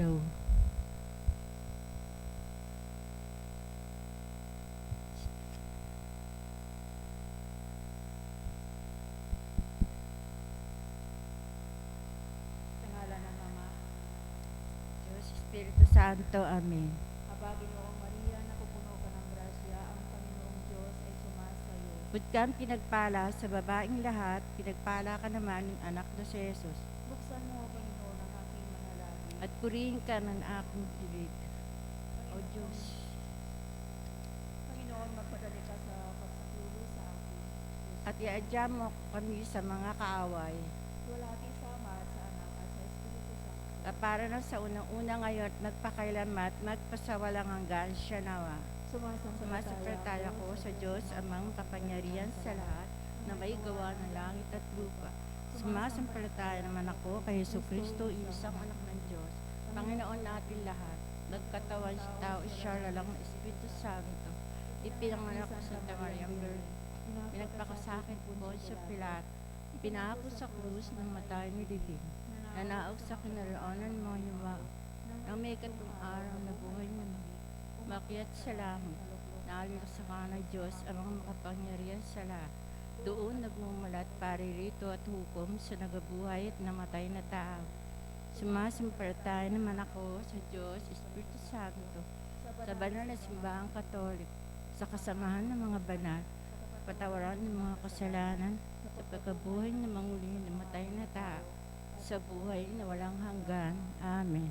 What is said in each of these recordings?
araw. Sa ngalan ng Ama, Diyos, Espiritu Santo, Amen. Aba, Ginoong Maria, napupuno ka ng grasya, ang Panginoong Diyos ay sumasayo. Bukod kang pinagpala sa babaeng lahat, pinagpala ka naman ng anak na si Jesus. Buksan mo, Panginoon, ang aking manalangin. At purihin ka ng aking bibig. O Diyos, Panginoon, magpadali ka sa pagsaklulo sa akin. at iadya mo kami sa mga kaaway. Walati sa Ama at sa Anak at sa Espiritu Santo. Para na sa unang-una ngayon at magpakailanman at magpasawalang hanggan siya nawa. Sumasampalataya ko sa Diyos, amang kapangyarihan sa lahat, na may gawa ng langit at lupa. Sumasampalataya naman ako kay Jesucristo, isang anak ng Diyos, Panginoon natin lahat. Nagkatawan sa tao, siya lalang ng Espiritu Santo. Ipinanganak ko sa Santa Maria Virgin. Pinagpakasakit po sa Pilato. Pinako sa krus ng matay ni Divin. Nanaog sa kinaroonan mga yuwa. Nang may katong araw na buhay naman. Makiat sa langit. Naalis sa kanang Diyos ang mga makapangyarihan sa lahat. Doon nagmumulat paririto at hukom sa nagabuhay at namatay na tao. Sumasampalataya naman ako sa Diyos, Espiritu Santo, sa banal na simbahang Katolik, sa kasamahan ng mga banal, patawaran ng mga kasalanan, sa pagkabuhay ng manguli na namatay na tao, sa buhay na walang hanggan. Amen.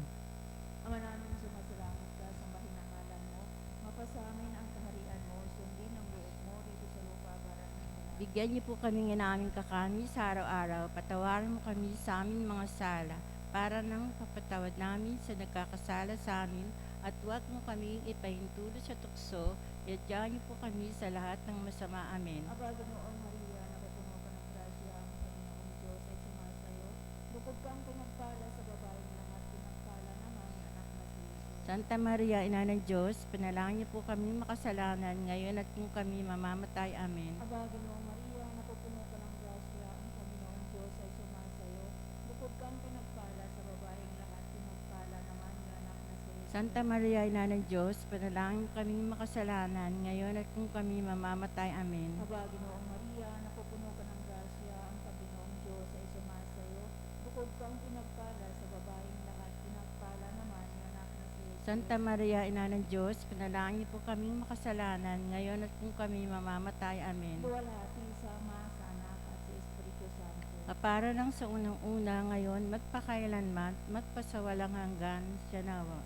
Ama namin, sumasalangit ka, sambahin ang ngalan mo. Mapasamin ang kaharian mo, sundin ang loob mo dito sa lupa para ng mga. Bigyan niyo po kami ng aming kakanin sa araw-araw. Patawarin mo kami sa aming mga sala, para nang papatawad namin sa nagkakasala sa amin, at huwag mo kaming ipahintulot sa tukso, iadya niyo po kami sa lahat ng masama. Amen. Aba, Ginoong Maria, napupuno ka ng grasya, ang Panginoong Diyos ay sumasayo. Bukod kang pinagpala sa babaeng lahat, pinagpala naman ang anak na si Jesus. Santa Maria, Ina ng Diyos, panalangin niyo po kami makasalanan, ngayon at kung kami mamamatay. Amen. Aba, Ginoong Maria, napupuno ka ng grasya, ang Panginoong Diyos ay sumasayo. Bukod kang pinagpala sa babaeng lahat, pinagpala naman ang anak na si Jesus. Santa Maria, Ina ng Diyos, panalangin kami makasalanan, ngayon at kung kami mamamatay. Amen. Aba, Ginoong Maria, napupuno ka ng grasya, ang Panginoong Diyos ay sumasayo. Bukod kang pinagpala sa babaeng lahat, pinagpala naman ang anak na si Jesus. Santa Maria, Ina ng Diyos, panalangin niyo po kami makasalanan, ngayon at kung kami mamamatay. Amen. Luwalhati sa Ama, sa Anak at sa Espiritu Santo. Para lang sa unang-una ngayon, magpakailanman, magpasawalang hanggan siya nawa.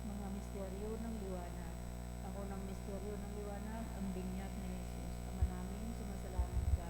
Mga misteryo ng liwanag. Ang unang misteryo ng liwanag, ang binyag ni Jesus. Ama namin, sumasalangit ka.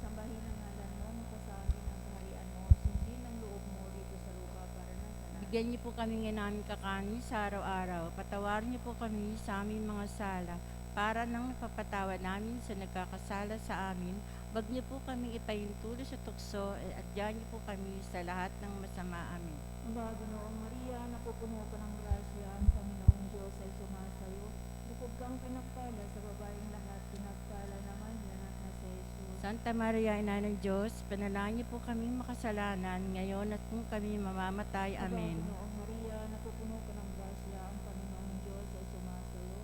Sambahin ang ngalan mo, mapasamin ang kaharian mo, sundin ang loob mo dito sa lupa para ng sana. Bigyan niyo po kami ng aming kakanin sa araw-araw. Patawarin niyo po kami sa aming mga sala, para nang napapatawad namin sa nagkakasala sa amin. Wag niyo po kaming ipahintulot sa tukso, at adyan niyo po kami sa lahat ng masama. Amen. Aba, Ginoong Maria, napupuno ka ng grasya, ang Panginoong Diyos ay sumasayo. Bukod kang pinagpala sa babaeng lahat, pinagpala naman ang anak na si Jesus. Santa Maria, Ina ng Diyos, panalangin niyo po kami makasalanan, ngayon at kung kami mamamatay. Amen. Aba, Ginoong Maria, napupuno ka ng grasya, ang Panginoong Diyos ay sumasayo.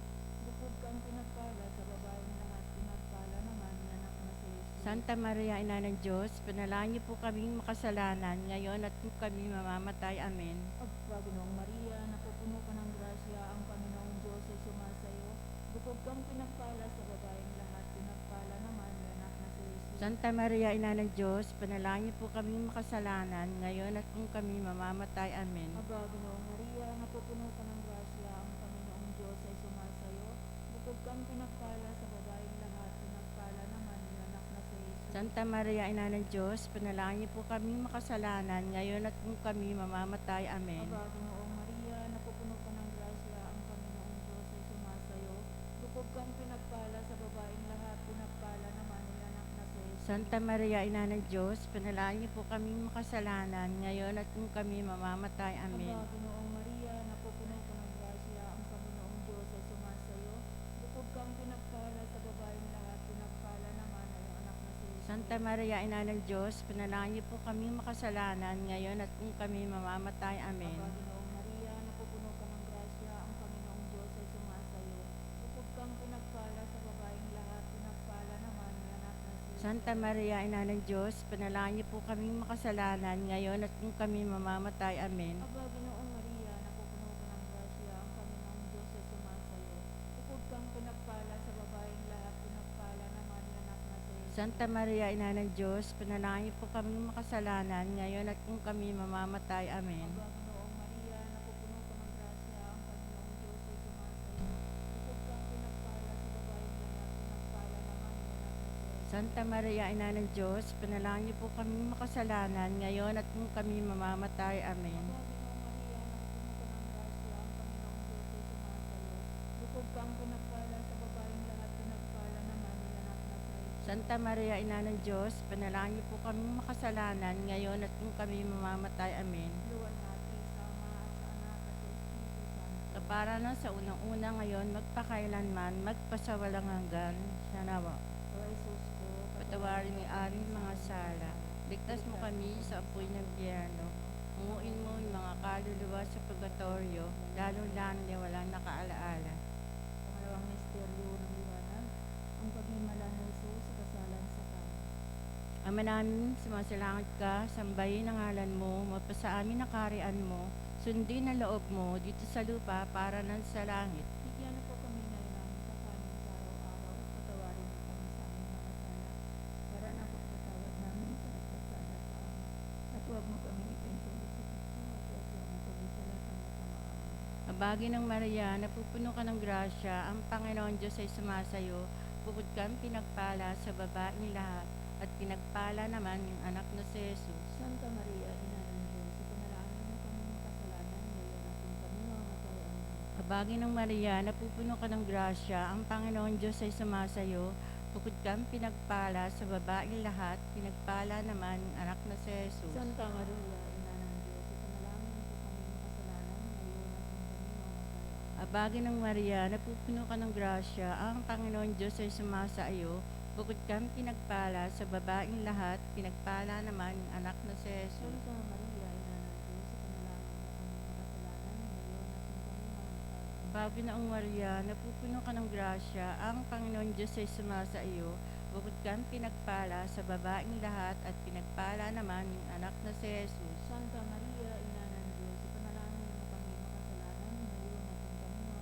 Bukod kang pinagpala sa babaeng lahat, pinagpala naman ang anak na si Jesus. Santa Maria, Ina ng Diyos, panalangin niyo po kami makasalanan, ngayon at kung kami mamamatay. Amen. Aba, Ginoong Maria, napupuno ka ng grasya, ang Panginoong Diyos ay sumasayo. Bukod kang pinagpala sa babaeng lahat, pinagpala naman ang anak na si Jesus. Santa Maria, Ina ng Diyos, panalangin niyo po kami makasalanan, ngayon at kung kami mamamatay. Amen. Aba, Ginoong Maria, napupuno ka ng grasya, ang Panginoong Diyos ay sumasayo. Bukod kang pinagpala sa babaeng lahat, pinagpala naman ang anak na si Jesus. Santa Maria, Ina ng Diyos, panalangin niyo po kami makasalanan, ngayon at kung kami mamamatay. Amen. Aba, Ginoong Maria, napupuno ka ng grasya, ang Panginoong Diyos ay sumasayo. Bukod kang pinagpala sa babaeng lahat, pinagpala naman ang anak na si Jesus. Santa Maria, Ina ng Diyos, panalangin niyo po kami makasalanan, ngayon at kung kami mamamatay. Amen. Aba, Ginoong Maria, napupuno ka ng grasya, ang Panginoong Diyos ay sumasayo. Bukod kang pinagpala sa babaeng lahat, pinagpala naman ang anak na si Jesus. Santa Maria, Ina ng Diyos, panalangin niyo po kami makasalanan, ngayon at kung kami mamamatay. Amen. Aba, Ginoong Maria, Santa Maria, Ina ng Diyos, panalangin niyo po kaming makasalanan ngayon at kung kami mamamatay. Amen. Aba, Ginoong Maria, napupuno ka ng grasya, ang Panginoong Diyos ay sumasayo. Bukod kang pinagpala sa babaeng lahat, pinagpala naman ang anak na si Jesus. Santa Maria, Ina ng Diyos, panalangin niyo po kaming makasalanan ngayon at kung kami mamamatay. Amen. Aba, Ginoong Maria, napupuno ka ng grasya, ang Panginoong Diyos ay sumasayo. Bukod kang pinagpala sa babaeng lahat, pinagpala naman ang anak na si Jesus. Santa Maria, Ina ng Diyos, panalangin niyo po kaming makasalanan ngayon at kung kami mamamatay. Amen. Aba, Ginoong Maria, napupuno ka ng grasya, ang Panginoong Diyos ay sumasayo. Bukod kang pinagpala sa babaeng lahat, pinagpala naman ang anak na si Jesus. Santa Maria, Ina ng Diyos, panalangin niyo po kaming makasalanan ngayon at kung kami mamamatay. Amen. Luwan natin sa Ama at sa Anak at sa Espiritu Santo. Kapara na sa unang-una ngayon, magpakailanman, magpasawalang hanggan. Siya nawa. O Jesus ko, Patawarin ni aming mga sala. Ligtas mo kami sa apoy ng biyerno. Unguin mo yung mga kaluluwa sa purgatorio, lalo-lalo na walang nakaalaala. Pangalawang misteryo ng liwanag, ang paghimala ni Jesus sa kasalan sa kama. Ama namin, sumasalangit ka, sambahin ang ngalan mo, mapasa amin ang kaharian mo, sundin ang loob mo dito sa lupa para nan sa langit. Bigyan na po kami na ng kakanin sa araw-araw at patawarin mo kami sa aming mga sala para napagpatawad namin sa nagkasala sa amin. At huwag mo kami ipintuloy sa Kristo at huwag mo kami sa lahat ng masama. Abagi ng Maria, napupuno ka ng grasya, ang Panginoon Diyos ay sumasayo, bukod kang pinagpala sa babaeng lahat, at pinagpala naman yung anak na si Jesus. Santa Maria, Ina ng Diyos, ipanalangin mo kami makasalanan ngayon at kung kami mamamatay. Amen. Abagi ng Maria, napupuno ka ng grasya, ang Panginoon Diyos ay sumasayo, bukod kang pinagpala sa babaeng lahat, pinagpala naman yung anak na si Jesus. Santa Maria, Ina ng Diyos, ipanalangin mo kami makasalanan ngayon at kung kami mamamatay. Amen. Abagi ng Maria, napupuno ka ng grasya, ang Panginoon Diyos ay sumasayo, bukod kang pinagpala sa babaeng lahat, pinagpala naman yung anak na si Jesus. Santa Maria, Ina ng Diyos, ipanalangin mo kami makasalanan ngayon at kung kami mamamatay. Amen. Bago na ang Maria, napupuno ka ng grasya, ang Panginoon Diyos ay sumasa iyo, bukod kang pinagpala sa babaeng lahat at pinagpala naman yung anak na si Jesus. Santa Maria, Ina ng Diyos, ipanalangin mo kami makasalanan ngayon at kung kami mamamatay. Amen.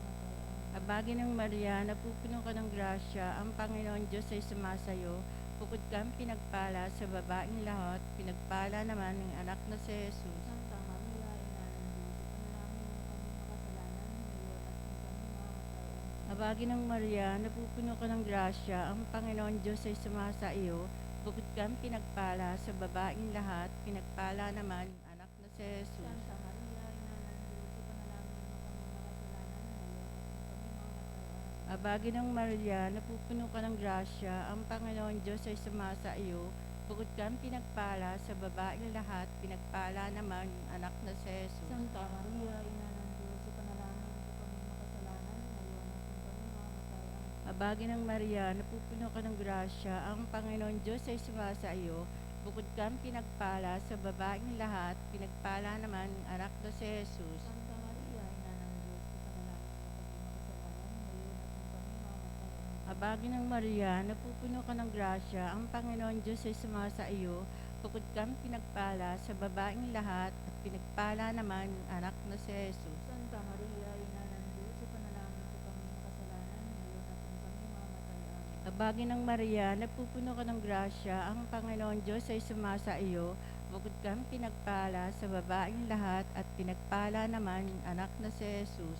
Abagi ng Maria, napupuno ka ng grasya, ang Panginoon Diyos ay sumasa iyo, bukod kang pinagpala sa babaeng lahat, pinagpala naman yung anak na si Jesus. Santa Maria, Ina ng Diyos, ipanalangin mo kami makasalanan ngayon at kung kami mamamatay. Amen. Abagi ng Maria, napupuno ka ng grasya, ang Panginoon Diyos ay sumasa iyo, bukod kang pinagpala sa babaeng lahat, pinagpala naman yung anak na si Jesus. Santa Maria, Ina ng Diyos, ipanalangin mo kami makasalanan ngayon at kung kami mamamatay. Amen. Abagi ng Maria, napupuno ka ng grasya, ang Panginoon Diyos ay sumasa iyo, bukod kang pinagpala sa babaeng lahat, pinagpala naman yung anak na si Jesus. Santa Maria, Ina ng Diyos, ipanalangin mo kami makasalanan ngayon at kung kami mamamatay. Amen. Abagi ng Maria, napupuno ka ng grasya, ang Panginoon Diyos ay sumasa iyo, bukod kang pinagpala sa babaeng lahat, pinagpala naman yung anak na si Jesus. Santa Maria, Ina ng Diyos, ipanalangin mo kami makasalanan ngayon at kung kami mamamatay. Amen. Abagi ng Maria, napupuno ka ng grasya, ang Panginoon Diyos ay sumasa iyo, bukod kang pinagpala sa babaeng lahat, at pinagpala naman yung anak na si Jesus. Santa Maria, Ina ng Diyos, ipanalangin mo kami makasalanan ngayon at kung kami mamamatay. Amen. Abagi ng Maria, napupuno ka ng grasya, ang Panginoon Diyos ay sumasa iyo, bukod kang pinagpala sa babaeng lahat, at pinagpala naman yung anak na si Jesus.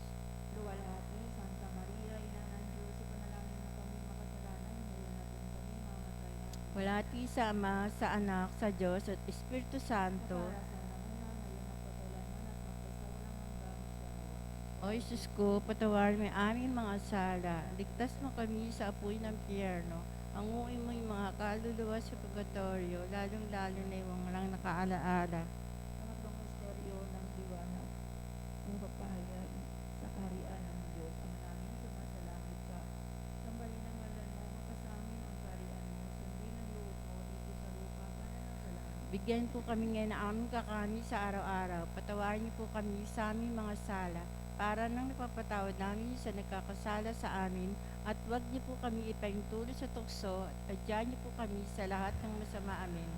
Luwalhati, Santa Maria, Ina ng Diyos, ipanalangin mo kami makasalanan ngayon at kung kami mamamatay. Amen. Walati sa Ama, sa Anak, sa Diyos, at Espiritu Santo. Para sa nauna, ngayon at pagkailanman at magpasawalang hanggang sa nawa. O Jesus ko, patawarin mo ang aming mga sala. Ligtas mo kami sa apoy ng pierno. Anguin mo yung mga kaluluwa sa purgatorio, lalong-lalo na yung walang nakaalaala. Pangatlong misteryo ng liwanag, ang papahayag sa kaharian ng Diyos. Ama namin, sumasalangit ka. Sambahin ang ngalan mo, makasamin ang kaharian mo, sundin ang loob mo dito sa lupa para sa langit. Bigyan po kami ngayon ng aming kakanin sa araw-araw. Patawarin niyo po kami sa aming mga sala, para nang napapatawad namin sa nagkakasala sa amin, at huwag niyo po kami ipaintulot sa tukso, at adyan niyo po kami sa lahat ng masama. Amen.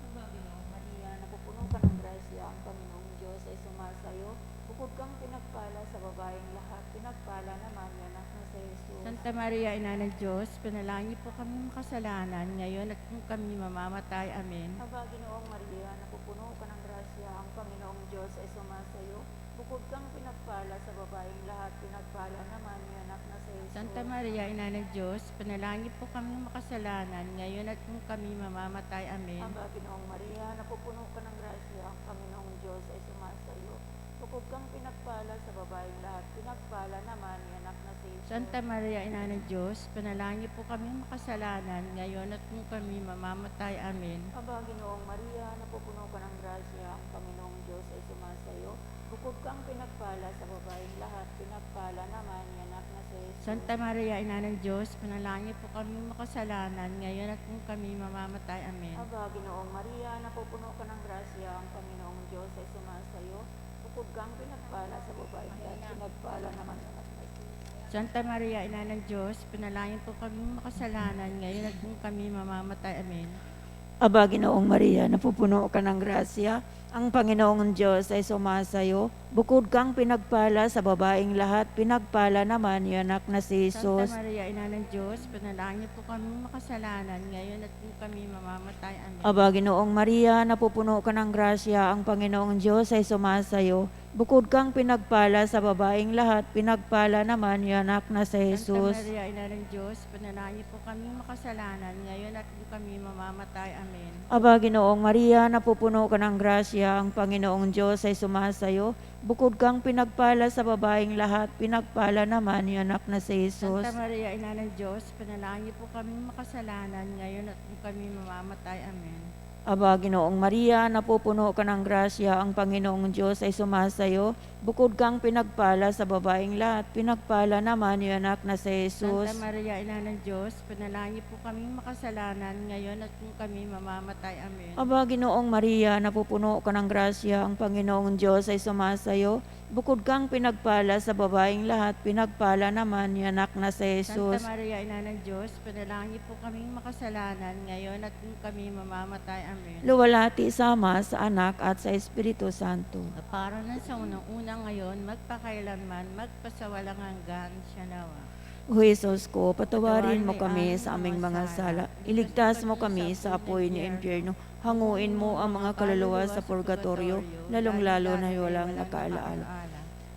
Aba, Ginoong Maria, napupuno ka ng grasya, ang Panginoong Diyos ay sumasayo. Bukod kang pinagpala sa babaeng lahat, pinagpala naman yung anak na si Jesus. Santa Maria, Ina ng Diyos, panalangin niyo po kami makasalanan, ngayon at kung kami mamamatay. Amen. Aba, Ginoong Maria, napupuno ka ng grasya, ang Panginoong Diyos ay sumasayo. Bukod kang pinagpala sa babaeng lahat, pinagpala naman yung anak na si Jesus. Santa Maria, Ina ng Diyos, panalangin po kami makasalanan, ngayon at kung kami mamamatay. Amen. Aba, Ginoong Maria, napupuno ka ng grasya, ang Panginoong Diyos ay sumasayo. Bukod kang pinagpala sa babaeng lahat, pinagpala naman yung anak na si Jesus. Santa Maria, Ina ng Diyos, panalangin po kami makasalanan, ngayon at kung kami mamamatay. Amen. Aba, Ginoong Maria, napupuno ka ng grasya, ang Panginoong Diyos ay sumasayo. Bukod kang pinagpala sa babaeng lahat, pinagpala naman yung anak na si Jesus. Santa Maria, Ina ng Diyos, panalangin po kami makasalanan, ngayon at kung kami mamamatay. Amen. Aba, Ginoong Maria, napupuno ka ng grasya, ang Panginoong Diyos ay sumasayo. Bukod kang pinagpala sa babaeng lahat, pinagpala naman yung anak na si Jesus. Santa Maria, Ina ng Diyos, panalangin po kami makasalanan, ngayon at kung kami mamamatay. Amen. Aba, Ginoong Maria, napupuno ka ng grasya, ang Panginoong Diyos ay sumasayo. Bukod kang pinagpala sa babaeng lahat, pinagpala naman yung anak na si Santa Jesus. Maria, Ina ng Diyos, panalangin po kami makasalanan, ngayon at kung kami mamamatay. Amen. Aba, Ginoong Maria, napupuno ka ng grasya, ang Panginoong Diyos ay sumasayo. Bukod kang pinagpala sa babaeng lahat, pinagpala naman yung anak na si Santa Jesus. Maria, Ina ng Diyos, panalangin po kami makasalanan, ngayon at kung kami mamamatay. Amen. Aba, Ginoong Maria, napupuno ka ng grasya, ang Panginoong Diyos ay sumasayo. Bukod kang pinagpala sa babaeng lahat, pinagpala naman yung anak na si Jesus. Santa Maria, Ina ng Diyos, panalangin po kami makasalanan, ngayon at kung kami mamamatay. Amen. Aba, Ginoong Maria, napupuno ka ng grasya, ang Panginoong Diyos ay sumasayo. Bukod kang pinagpala sa babaeng lahat, pinagpala naman yung anak na si Jesus. Santa Maria, Ina ng Diyos, panalangin po kami makasalanan, ngayon at kung kami mamamatay. Amen. Aba, Ginoong Maria, napupuno ka ng grasya, ang Panginoong Diyos ay sumasayo. Bukod kang pinagpala sa babaeng lahat, pinagpala naman yung anak na si Santa Jesus. Maria, Ina ng Diyos, panalangin po kami makasalanan, ngayon at kung kami mamamatay. Amen. Luwalhati sa Ama, sa Anak, at sa Espiritu Santo. Para na sa unang-una ngayon, magpakailanman, magpasawalang hanggan siya nawa. O Jesus ko, patawarin mo kami sa aming mga sala. Iligtas mo kami sa apoy ni impyerno. Hanguin mo ang mga kaluluwa sa purgatorio, lalong-lalo na walang nakaalaala.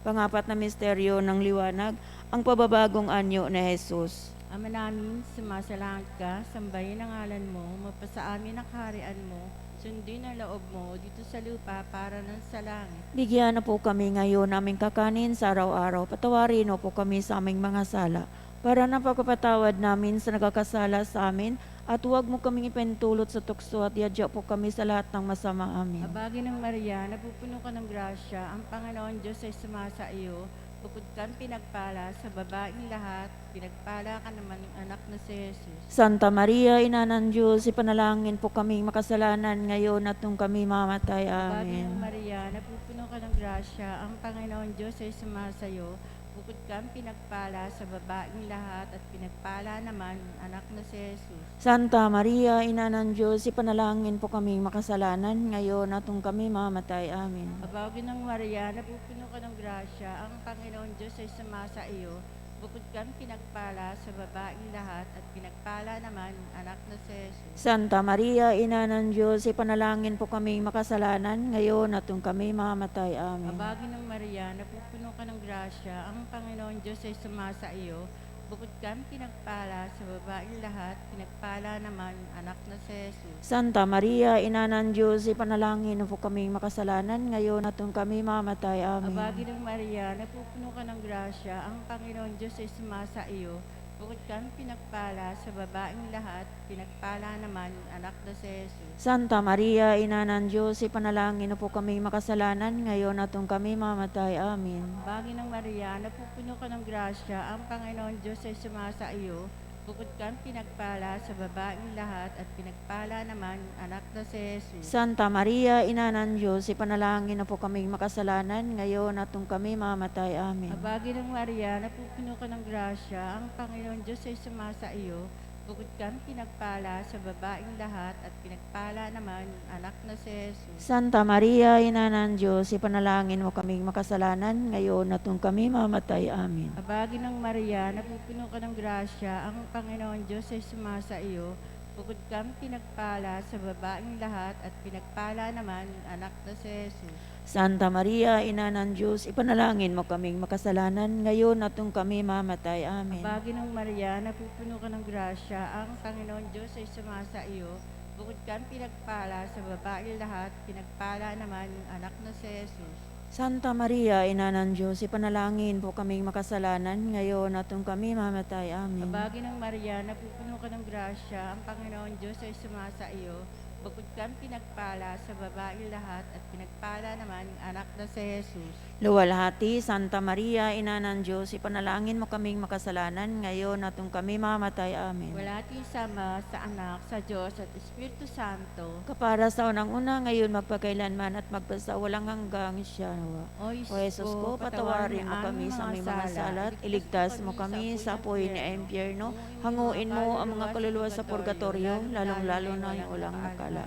Pangapat na misteryo ng liwanag, ang pababagong anyo ni Jesus. Ama namin, sumasalangit ka, sambahin ang ngalan mo, mapasa amin ang kaharian mo, sundin ang loob mo dito sa lupa para ng sa langit. Bigyan na po kami ngayon aming kakanin sa araw-araw. Patawarin mo po kami sa aming mga sala, para na pagpapatawad namin sa nagkakasala sa amin, at huwag mo kaming ipintulot sa tukso, at yadya po kami sa lahat ng masama. Amin. Abagi ng Maria, napupuno ka ng grasya, ang Panginoon Diyos ay sumasa iyo, bukod kang pinagpala sa babaeng lahat, pinagpala ka naman ng anak na si Jesus. Santa Maria, Ina ng Diyos, ipanalangin po kaming makasalanan ngayon at nung kami mamatay. Abagi ng Amen. Maria, napupuno ka ng grasya, ang Panginoon Diyos ay sumasa iyo, bukod kang pinagpala sa babaeng lahat, at pinagpala naman ang anak na si Jesus. Santa Maria, Ina ng Diyos, ipanalangin po kaming makasalanan ngayon at nung kami mamatay. Amen. Abagi ng Maria, napupuno ka ng grasya, ang Panginoon Diyos ay sumasa iyo, bukod kang pinagpala sa babaeng lahat, at pinagpala naman ang anak na si Jesus. Santa Maria, Ina ng Diyos, ipanalangin po kaming makasalanan ngayon at nung kami mamatay. Amen. Abagi ng Maria, napupuno ka ng grasya, ang Panginoon Diyos ay sumasa iyo, bukod kang pinagpala sa babaeng lahat, pinagpala naman ang anak na si Jesus. Santa Maria, Ina ng Diyos, ipanalangin po kaming makasalanan ngayon at nung kami mamatay. Amen. Abagi ng Maria, napupuno ka ng grasya, ang Panginoon Diyos ay sumasa iyo, bukod kang pinagpala sa babaeng lahat, pinagpala naman ang anak na si Jesus. Santa Maria, Ina ng Diyos, ipanalangin po kaming makasalanan ngayon at nung kami mamatay. Amen. Abagi ng Maria, napupuno ka ng grasya, ang Panginoon Diyos ay sumasa iyo, Bukod kang pinagpala sa babaeng lahat at pinagpala naman ang anak na si Jesus. Santa Maria, Ina ng Diyos, ipanalangin na po kaming makasalanan, ngayon at nung kami mamatay. Amen. Abagi ng Maria, napupuno ka ng grasya, ang Panginoon Diyos ay sumasa iyo. Bukod kang pinagpala sa babaeng lahat at pinagpala naman ang anak na si Jesus. Santa Maria, Ina ng Diyos, ipanalangin mo kaming makasalanan, ngayon at nung kami mamatay. Amen. Abagi ng Maria, napupuno ka ng grasya, ang Panginoon Diyos ay sumasa iyo. Bukod kang pinagpala sa babaeng lahat at pinagpala naman ang anak na si Jesus. Santa Maria, Ina ng Diyos, ipanalangin mo kaming makasalanan, ngayon at nung kami mamatay. Amen. Abagi ng Maria, napupuno ka ng grasya, ang Panginoon Diyos ay sumasa iyo. Bukod kang pinagpala sa babaeng lahat, pinagpala naman ang anak na si Jesus. Santa Maria, Ina ng Diyos, ipanalangin po kaming makasalanan, ngayon at nung kami mamatay. Amen. Abagi ng Maria, napupuno ka ng grasya, ang Panginoon Diyos ay sumasa iyo. Bukod kang pinagpala sa babaeng lahat at pinagpala naman ang anak na si Jesus. Luwalhati, Santa Maria, Ina ng Diyos, ipanalangin mo kaming makasalanan, ngayon at nung kami mamatay. Amen. Wala ting sama sa anak, sa Diyos at Espiritu Santo. Kapara sa unang-una, ngayon magpakailanman at magpasawalang hanggang siya. O O Jesus ko, patawarin mo kami sa aming mga sala at iligtas mo kami sa apoy ng impyerno. Hanguin mo ang mga kaluluwa sa purgatorio, lalong-lalo na yung ulang nakalaala.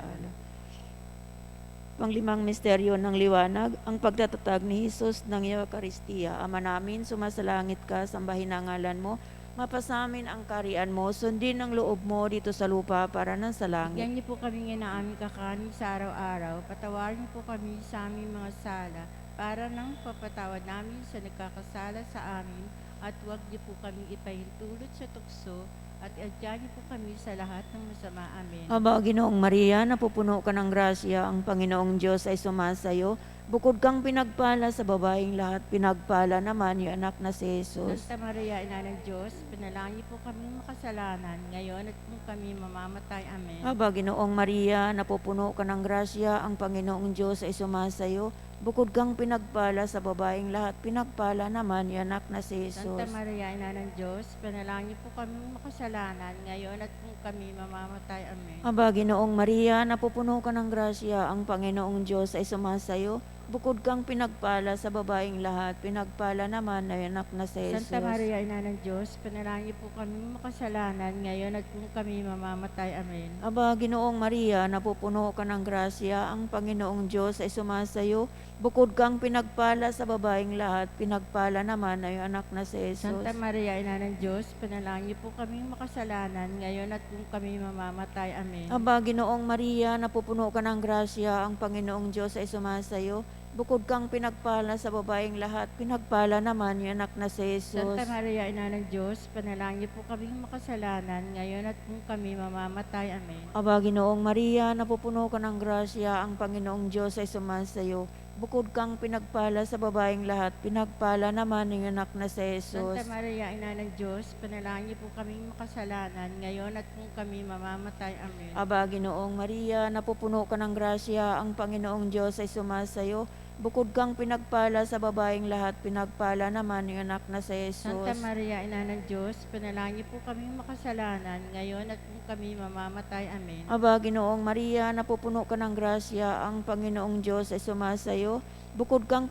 Panglimang misteryo ng liwanag, ang pagtatatag ni Jesus ng Eucharistia. Ama namin, sumasalangit ka, sambahin ang ngalan mo, mapasamin ang karian mo, sundin ang loob mo dito sa lupa para nang sa langit. Bigyan niyo po kami ng aming kakanin sa araw-araw. Patawarin niyo po kami sa aming mga sala para nang papatawad namin sa nagkakasala sa amin. At huwag niyo po kami ipahintulot sa tukso at iadyan niyo po kami sa lahat ng masama. Amen. Aba, Ginoong Maria, napupuno ka ng grasya, ang Panginoong Diyos ay sumasayo. Bukod kang pinagpala sa babaeng lahat, pinagpala naman yung anak na si Jesus. Santa Maria, Ina ng Diyos, pinalangin po kami makasalanan, ngayon at kung kami mamamatay. Amen. Aba, Ginoong Maria, napupuno ka ng grasya, ang Panginoong Diyos ay sumasayo. Bukod kang pinagpala sa babaeng lahat, pinagpala naman yung anak na si Jesus. Santa Maria, Ina ng Diyos, panalangin po kami makasalanan, ngayon at kung kami mamamatay. Amen. Aba, Ginoong Maria, napupuno ka ng grasya, ang Panginoong Diyos ay sumasayo. Bukod kang pinagpala sa babaeng lahat, pinagpala naman ang anak na si Jesus. Santa Maria, Ina ng Diyos, panalangin po kami makasalanan, ngayon at kung kami mamamatay. Amen. Aba, Ginoong Maria, napupuno ka ng grasya, ang Panginoong Diyos ay sumasayo. Bukod kang pinagpala sa babaeng lahat, pinagpala naman ang anak na si Jesus. Santa Maria, Ina ng Diyos, panalangin po kami makasalanan, ngayon at kung kami mamamatay. Amen. Aba, Ginoong Maria, napupuno ka ng grasya, ang Panginoong Diyos ay sumasayo. Bukod kang pinagpala sa babaeng lahat, pinagpala naman yung anak na si Jesus. Santa Maria, Ina ng Diyos, panalangin po kami makasalanan, ngayon at kung kami mamamatay. Amen. Aba, Ginoong Maria, napupuno ka ng grasya, ang Panginoong Diyos ay sumasayo. Bukod kang pinagpala sa babaeng lahat, pinagpala naman yung anak na si Jesus. Santa Maria, Ina ng Diyos, panalangin po kami makasalanan, ngayon at kung kami mamamatay. Amen. Aba, Ginoong Maria, napupuno ka ng grasya, ang Panginoong Diyos ay sumasayo. Bukod kang pinagpala sa babaeng lahat, pinagpala naman yung anak na si Jesus. Santa Maria, Ina ng Diyos, panalangin po kami makasalanan, ngayon at kung kami mamamatay. Amen. Aba, Ginoong Maria, napupuno ka ng grasya, ang Panginoong Diyos ay sumasayo. Bukod kang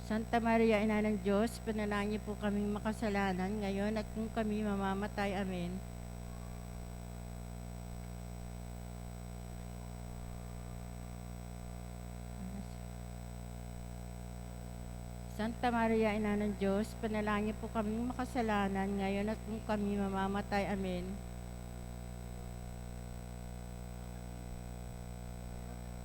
Santa Maria, Ina ng Diyos, panalangin po kami makasalanan, ngayon at kung kami mamamatay. Amen. Santa Maria, Ina ng Diyos, panalangin po kami makasalanan, ngayon at kung kami mamamatay. Amen.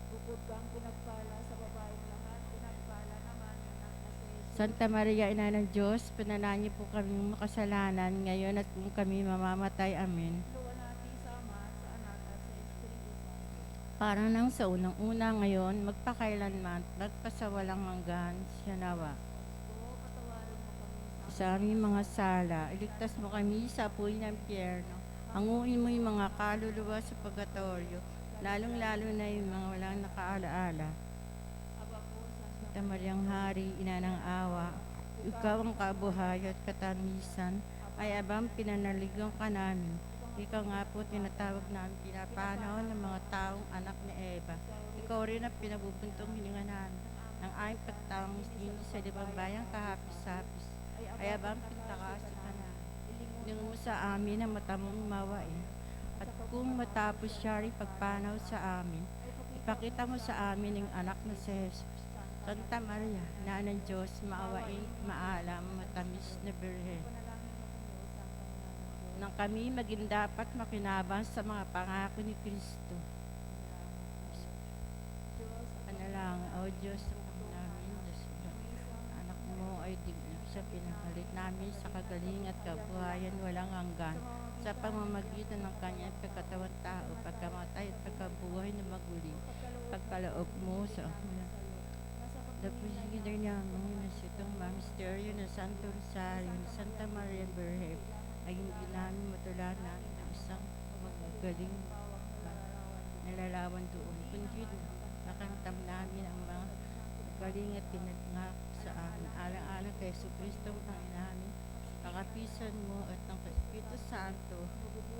Bukod kang pinagpala sa babaeng lahat, pinagpala naman yung anak na si Jesus. Santa Maria, Ina ng Diyos, panalangin po kami makasalanan, ngayon at kung kami mamamatay. Amen. Luwalhati sa Ama, sa Anak, at sa Espiritu Santo. Parang nang sa unang-una ngayon, magpakailanman, magpasawalang hanggan, siya nawa. Patawarin mo kami Sa aming mga sala, iligtas mo kami sa apoy ng impyerno. Hanguin mo yung mga kaluluwa sa purgatorio, lalong-lalo na yung mga walang nakaalaala. Santa Mariang Hari, Ina ng Awa, Ikaw ang kabuhay at katamisan, ay abang pinanaligan ka namin. Ikaw nga po tinatawag namin pinapanaw ng mga taong anak ni Eva. Ikaw rin ang pinabubuntong hininga namin ng aming pagtawang din sa libang bayang kahapis-hapis. Ay abang pintakasi ka na. Ilingon mo sa amin ang matamong mawain. At kung matapos siya rin pagpanaw sa amin, ipakita mo sa amin ang anak na si Jesus. Santa Maria, na ng Diyos, maawain, maalam, matamis na Birhen. Nang kami maging dapat makinabang sa mga pangako ni Kristo. Panalangin, O Diyos, sa namin, anak mo ay digna sa pinangalit namin sa kagaling at kabuhayan walang hanggan sa pamamagitan ng kanyang pagkatawang tao, pagkamatay at pagkabuhay na maguli, pagkaloob mo sa Dapusigin niya ang mga sitong misteryo ng Santo Rosario ni Santa Maria Birhen ay hindi namin matulanan ng isang magagaling nalalawan doon. Kundi nakamtam namin ang mga magaling at pinagngako sa amin. Alang-alang kay Jesucristo ang namin, kakapisan mo at ng Espiritu Santo,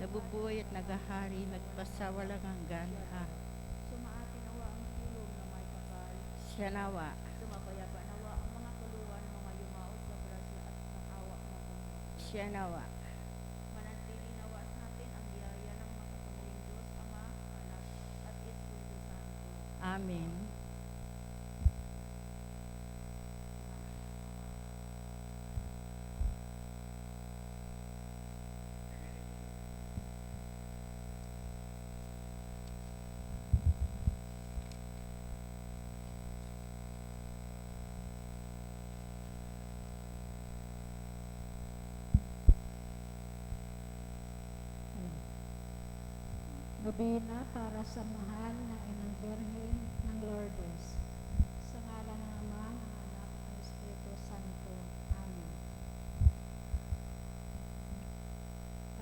nabubuhay at nagahari, magpasawalang hanggan. Sumaatin nawa ang tulong na may kapal. Siya nawa. Sumapayapa nawa ang mga tuluan, mga yumaos sa grasya at ng awa ng Panginoon. Siya nawa. Manatili nawa sa atin ang biyaya ng makapangyarihang Diyos, Ama, Anak, at Espiritu Santo. Amen. Nobena para sa mahal na Inang Birhen ng Lourdes. Sa ngalan ng Ama, ng Anak, ng Espiritu Santo. Amen.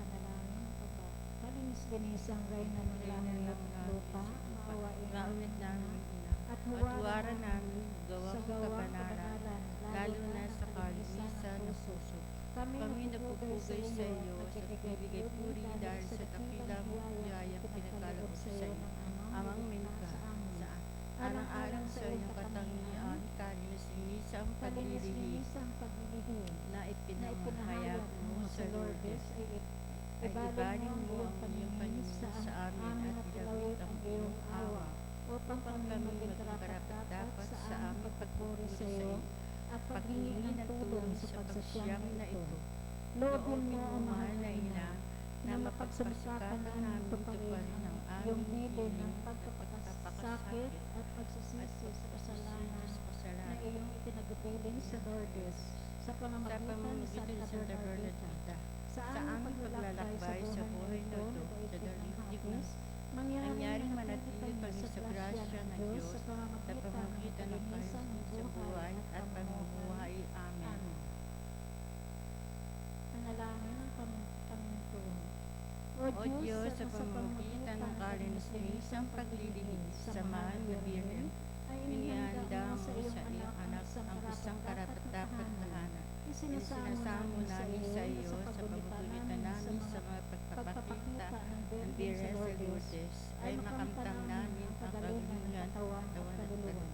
Panalangin ng pagba. Kalinis-linisang Reyna ng langit at lupa, maawain Maunit namin ina. at At huwaran huwaran namin sa gawang gawang kabanalan, lalo na sa kalinisan ng puso. Kami Kami nagpupugay sa iyo at nagbibigay puri dahil sa dakilang biyayang pinagkaloob sa iyo. Amang Minka, sa alang-alang sa iyong katangian, kalinis-linisang paglilihim na ipinamahayag mo sa Lourdes, ay ibalin mo ang iyong paningin sa amin at ilawit ang iyong awa, upang kami maging karapat-dapat sa aming pagpupuri sa iyo at paghingi ng tulong sa pagsasiyang na ito. Loobin mo ang mahal na ina na mapagsasakapan namin tuparin ang yung aming bilin ng hiling pagkapakasakit at pagsisisi sa kasalanan na iyong itinagabilin sa Lourdes sa pamamagitan ni Santa Bernardita. Sa aming paglalakbay sa buhay na ito, sa daligdig na mangyaring manatili kami sa grasya ng Diyos sa pamamagitan ng kalinisan sa buhay at pamumuhay. Amen. Panalangin ng Panginoon. O Diyos, sa pamamagitan ng kalinis-linisang paglilihim sa mahal na Birhen, inihanda mo sa iyong anak ang isang karapat-dapat na anak. Isinasamo namin sa iyo sa pamamagitan namin sa mga pagpapakita ng Birhen sa Lourdes, ay makamtam namin ang kagalingan, katawan at kaluluwa.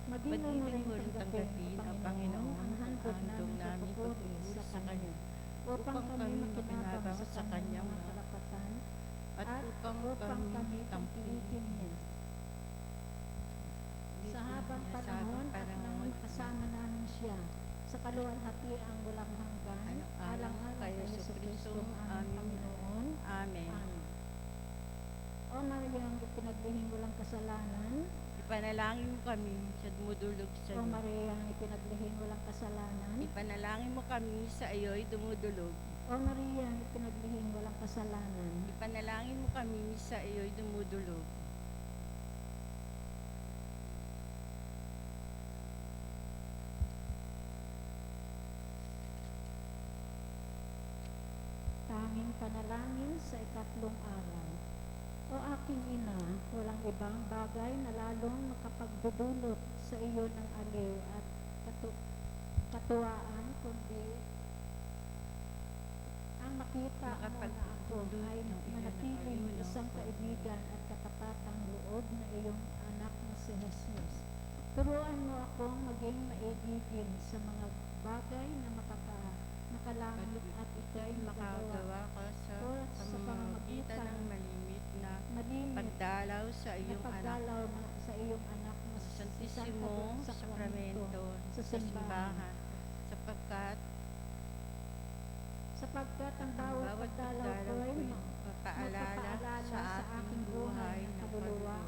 Maging mo rin tanggapin ang Panginoon ang handog namin pagpupuri sa Kanya, upang kami makinabang sa Kanyang mga karapatan at upang kami tampihin niya. Sa habang panahon at nang kasama namin siya sa kaluwalhati ang walang hanggan, alang-alang kay Jesucristo ang Panginoon. Amen. O Mariang ipinaglihing walang kasalanan, Ipanalangin mo kami sa dumudulog sa O iyo. Mariang ipinaglihing walang kasalanan, Ipanalangin mo kami sa iyo'y dumudulog. O Mariang ipinaglihing walang kasalanan, Ipanalangin mo kami sa iyo'y dumudulog. tanging panalangin sa ikatlong araw. O aking ina, walang ibang bagay na lalong makapagdudulot sa iyo ng aliw at katuwaan, kundi ang makita mo na ako Makapagpapundot ay ng iyon manatiling na isang kaluluwa. kaibigan at katapatang loob na iyong anak na si Jesus. Turuan mo akong maging maigigin sa mga bagay na nakalangit at Ika'y ika'y makagawa ka sa sa pamamagitan ng malimit na malimit pagdalaw sa na iyong anak pagdalaw sa iyong anak na sa si Santisimo Sakramento sa sa simbahan. simbahan, sapagkat ang ang bawat bawat pagdalaw ko ay magpapaalala sa aking buhay ng kaluluwa.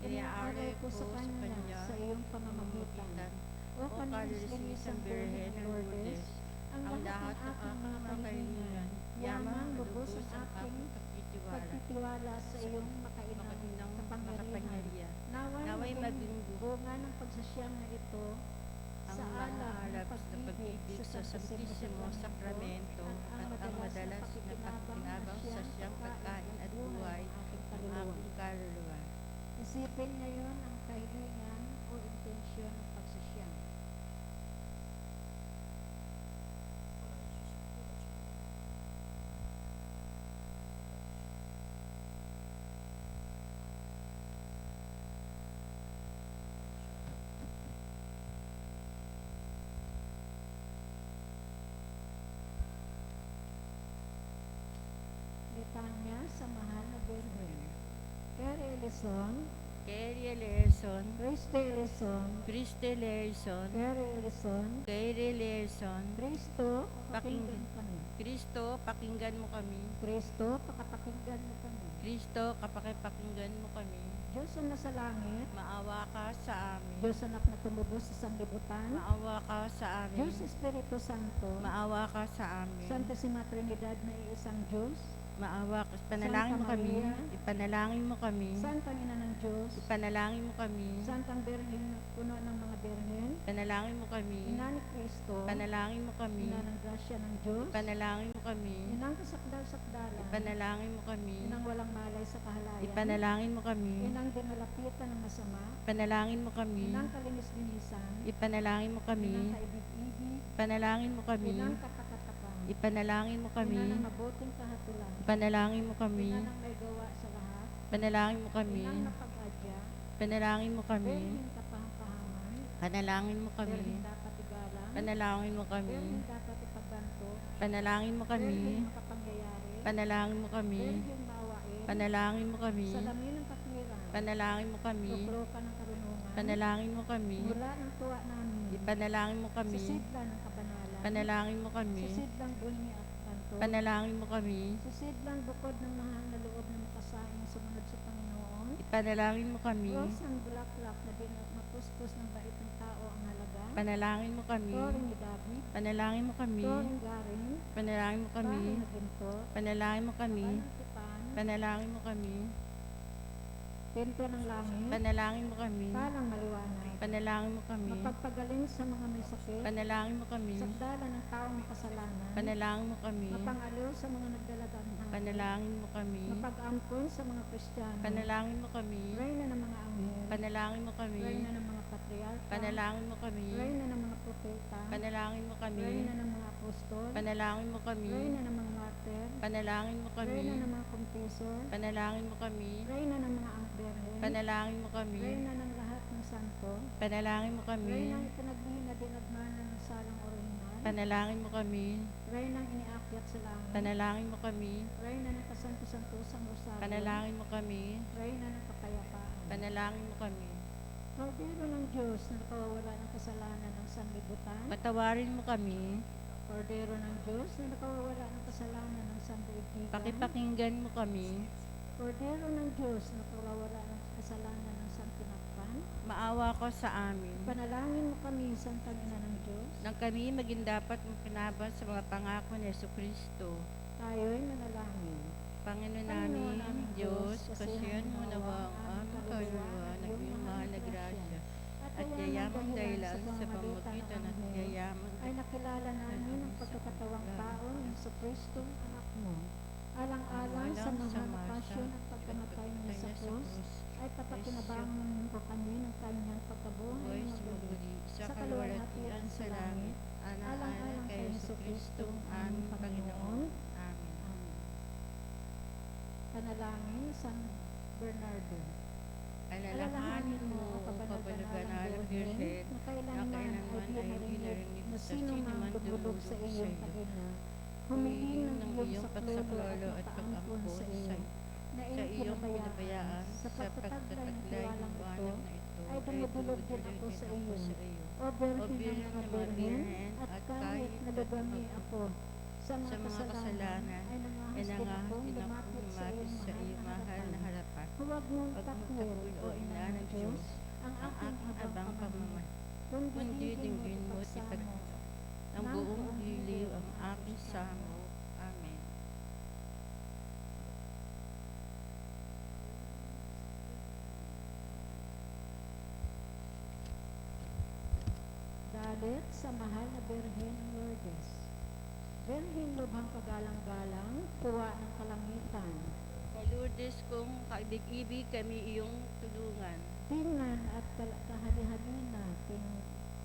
inaaral ko sa Kanya sa iyong pamamagitan. O Kalulisang Birhen ng Lourdes, ang lahat ng aking mga kahilingan, yamang lubos ang aking pagtitiwala sa iyong makainang kapangyarihan. Naway maging bunga ng pagsasiyang na ito Ang sa mga alab alab na pag-ibig sa Santisimo Sakramento at ang madalas na pakinabang sa siyang pagkain at buhay ng aking kaluluwa. Isipin ngayon ang kahilingan o intensyon ng pagsasiyang. Litanya sa Mahal na Birhen. Kere Elison, Kyrie eleison, Christe Elison, Christe eleison, Kere Elison, Kyrie eleison, Kristo, Pakinggan. pakinggan kami. Kristo, pakinggan mo kami. Kristo, pakapakinggan mo kami. Kristo, kapakipakinggan mo kami. Diyos na nasa langit, Maawa ka sa amin. Diyos anak na tumubos sa sanglibutan, Maawa ka sa amin. Diyos Espiritu Santo, Maawa ka sa amin. Santissima Trinidad na iisang Diyos, Maawa ka. Ipanalangin mo Santa kami. Maria, Ipanalangin mo kami. Santang Ina ng Diyos, Ipanalangin mo kami. Santang Birhen, puno ng mga Birhen, Ipanalangin mo kami. Ina ni Kristo, Ipanalangin mo kami. Ina ng grasya ng Diyos, Ipanalangin mo kami. Inang kasakdal-sakdalan, Ipanalangin mo kami. Inang walang malay sa kahalayan, Ipanalangin mo kami. Inang dinalapitan ng masama, Ipanalangin mo kami. Inang kalinis-linisan, Ipanalangin mo kami. Inang kaibig-ibig, Ipanalangin mo kami. Inang kapakatapan, Ipanalangin mo kami. Ina ng mabuting kahatulan, Ipanalangin mo kami. Ina ng may gawa sa lahat, Panalangin mo kami. Inang napag-adya, Panalangin mo kami. Birhen kapahampahaman, Panalangin mo kami. Birhen dapat igalang, Panalangin mo kami. Birhen dapat ipagbanto, Panalangin mo kami. Birhen makapangyayari, Panalangin mo kami. Birhen maawain, Panalangin mo kami. salamin ng katwiran, Panalangin mo kami. tukro-ka ng karunungan, Panalangin mo kami. mula ng tuwa namin, Ipanalangin mo kami. sisidla ng kabanalan, Panalangin mo kami. sisidlang bunyi at kanto, Panalangin mo kami. sisidlang bukod ng mahal na loob na makasaing sumunod sa Panginoon, Ipanalangin mo kami. rosang bulaklak na mapuspos ng bait ng tao ang halaga, Panalangin mo kami. toring ni David, Panalangin mo kami. toring garing, Panalangin mo kami. bahay na ginto, Panalangin mo kami. balang tipan, Panalangin mo kami. pinto ng langit, Panalangin mo kami. palang maliwanag, Panalangin mo kami. mapagpagaling sa mga may sakit, Panalangin mo kami. sakdala ng taong may kasalanan, Panalangin mo kami. mapangaliw sa mga nagdalaganhan, Panalangin mo kami. mapag-ampon sa mga Kristiyano, Panalangin mo kami. reyna ng mga anghel, Panalangin mo kami. reyna ng mga patriarka, Panalangin mo kami. reyna ng mga propeta, Panalangin mo kami. reyna ng mga apostol, Panalangin mo kami. reyna ng mga martir, Panalangin mo kami. reyna ng mga confessor, Panalangin mo kami. reyna ng mga angberhen, Panalangin mo kami. reyna ng lahat ng santo, Panalangin mo kami. reyna ng itinagli na dinagmana ng salang orihinal, Panalangin mo kami. reyna ng iniakyat sa langit, Panalangin mo kami. reyna ng kasanto-santosang rosaryo, Panalangin mo kami. reyna ng kapayapaan. Panalangin mo kami. Kordero ng Diyos na nakawawala ng kasalanan ng sanlibutan, Patawarin mo kami. Kordero ng Diyos na nakawawala ng kasalanan ng sanlibutan, Pakipakinggan mo kami. Kordero ng Diyos na nakawawala ng kasalanan ng santinakpan, Maawa ko sa amin. panalangin mo kami, Santang Ina ng Diyos, Nang kami maging dapat makinabang sa mga pangako ni Jesucristo. tayo'y manalangin. Panginoon namin, Diyos, kasiyan mo nawa ang aming kaluluwa ng iyong mahal na grasya at yayamang dahilan sa pamamagitan at yayamang ay nakilala namin ang pagkakatawang tao ni Jesucristo, anak mo. Alang-alang sa mahal na pasyon at pagkamatay niya sa krus, ay papakinabangan mo kami ng kanyang pagkabuhay buhay na sa muli muli sa sa kaluwalhatian kaluwalhatian sa langit Jesucristo, aming Panginoon. Amen. Amen. Panalangin, San Bernardo. Alalahanin mo, O kabanal-banalang Birhen, na na kailanman kailanman ay di narinig na sino mang dumulog sa iyong pagina, humiling ng iyong saklolo at pag-ampon sa iyo, na sa iyong pinabayaan, pinabayaan sa sa pagtataglay ng pagtataglay ng tiwalang ito, buwanag na ito, ay dumudulog din ako sa iyo. O Birhen ng mga Birhen, at kahit nagagami ako sa mga kasalanan, ay nangahas din akong lumapit sa iyong mahal na harapan. Huwag mong takwil, o ina ng Diyos, ang aking abang pamamahay. Kundi dinggin mo at ipagpito ng buong giliw ang aking samo. Amen. Dalit sa mahal na Birhen ng Lourdes. Birhen lubhang kagalang-galang, puwa ng kalangitan. Sa Lourdes kong kaibig-ibig kami iyong tulungan. Tingnan at kahali-halina,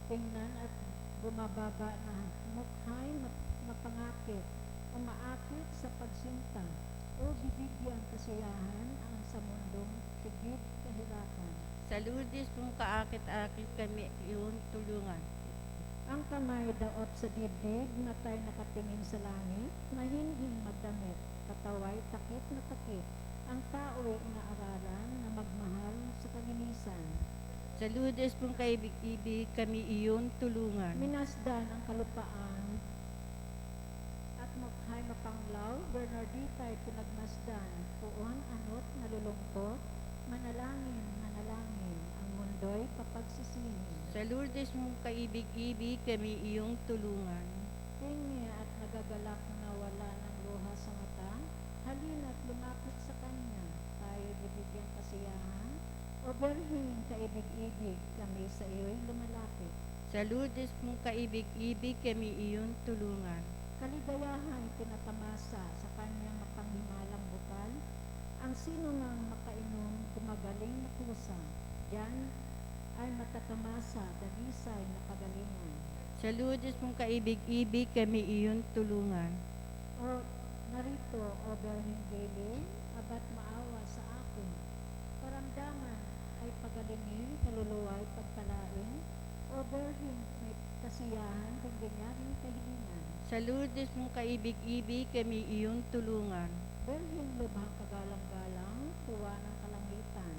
tingnan at bumababa na mukhay mapangakit, umaakit sa pagsinta, o bibigyang kasiyahan ang sa mundong tigid kahirapan. Sa Lourdes kong kaakit-akit kami iyong tulungan. Ang kamay daot sa dibdib, matay nakatingin sa langit, na hindi magdamit, kataway takip na takip, ang tao'y inaaralan na magmahal sa kalinisan. Sa Lourdes kong kaibig-ibig kami iyong tulungan. Minasdan ang kalupaan at mukhay mapanglaw, Bernardita'y pinagmasdan, puon anot nalulungkot, manalangin, ang mundo'y papagsisihin. Sa Lourdes mong kaibig-ibig kami iyong tulungan. Tingi at nagagalak na wala ng luha sa mata, halina't lumapit sa kanya, tayo bibigyan kasiyahan, o Birhen kaibig-ibig, kami sa iyo'y lumalapit. Sa Lourdes mong kaibig-ibig kami iyong tulungan. Kaligayahan tinatamasa sa kanyang mapanghimalang bukal, ang sino mang makainom gumagaling na pusa, diyan ay matatamasa, dalisay na pagalingan. Sa Lourdes mong kaibig-ibig kami iyong tulungan. O narito, O Birhen Galing, abat maawa sa akin. Karamdaman ay pagalingin, kaluluwa'y pagpalain. O Birhen, may kasiyahan, pagganyaring kahilingan. Sa Lourdes mong kaibig-ibig kami iyong tulungan. Birhen lubhang kagalang-galang, tuwa ng kalangitan.